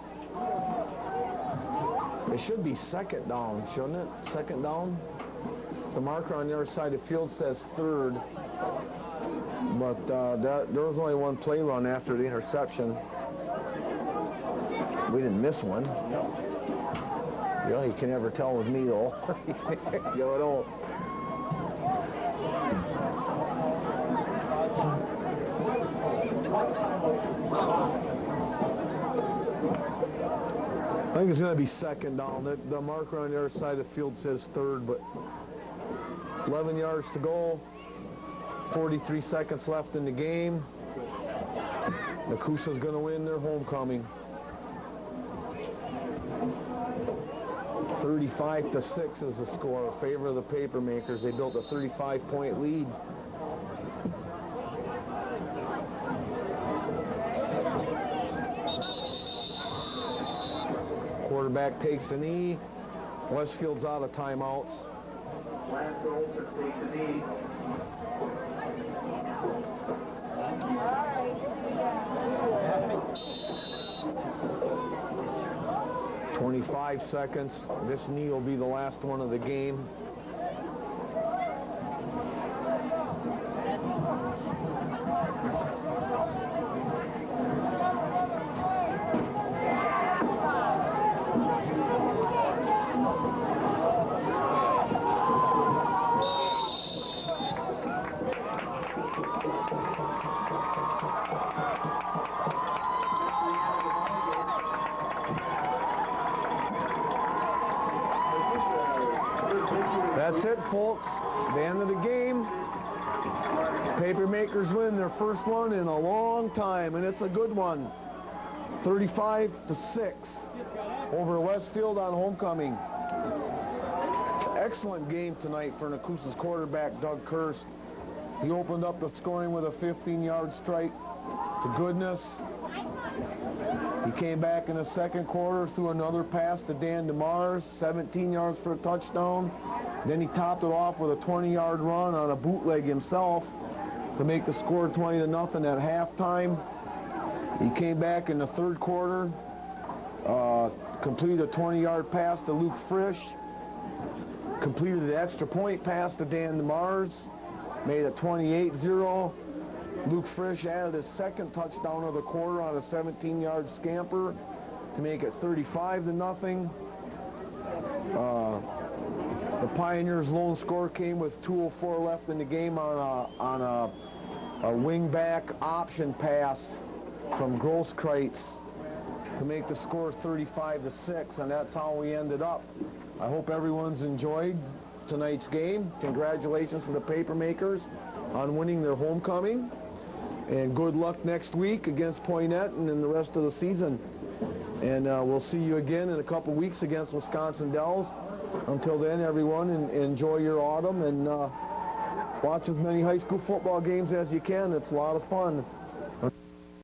It should be 2nd down, shouldn't it? 2nd down. The marker on the other side of the field says 3rd, but there was only one play run after the interception. We didn't miss one. No. You know, you can never tell with me, though. You don't. I think it's going to be 2nd down. The marker on the other side of the field says 3rd, but 11 yards to go. 43 seconds left in the game. Nekoosa's going to win their homecoming. 35-6 is the score in favor of the Papermakers. They built a 35-point lead. Quarterback takes a knee. Westfield's out of timeouts. Lance Olson takes a knee. 25 seconds. This knee will be the last one of the game. That's it, folks. The end of the game. Papermakers win their first one in a long time, and it's a good one. 35-6 over Westfield on homecoming. Excellent game tonight for Nekoosa's quarterback, Doug Kirst. He opened up the scoring with a 15-yard strike to goodness. He came back in the second quarter through another pass to Dan DeMars, 17 yards for a touchdown. Then he topped it off with a 20-yard run on a bootleg himself to make the score 20-0 at halftime. He came back in the third quarter, completed a 20-yard pass to Luke Frisch, completed the extra point pass to Dan DeMars, made it 28-0. Luke Frisch added his second touchdown of the quarter on a 17-yard scamper to make it 35-0. The Pioneers' lone score came with 2:04 left in the game on a wing-back option pass from Grosskreitz to make the score 35-6, and that's how we ended up. I hope everyone's enjoyed tonight's game. Congratulations to the Papermakers on winning their homecoming, and good luck next week against Poynette and in the rest of the season. And we'll see you again in a couple weeks against Wisconsin Dells. Until then, everyone, enjoy your autumn and watch as many high school football games as you can. It's a lot of fun.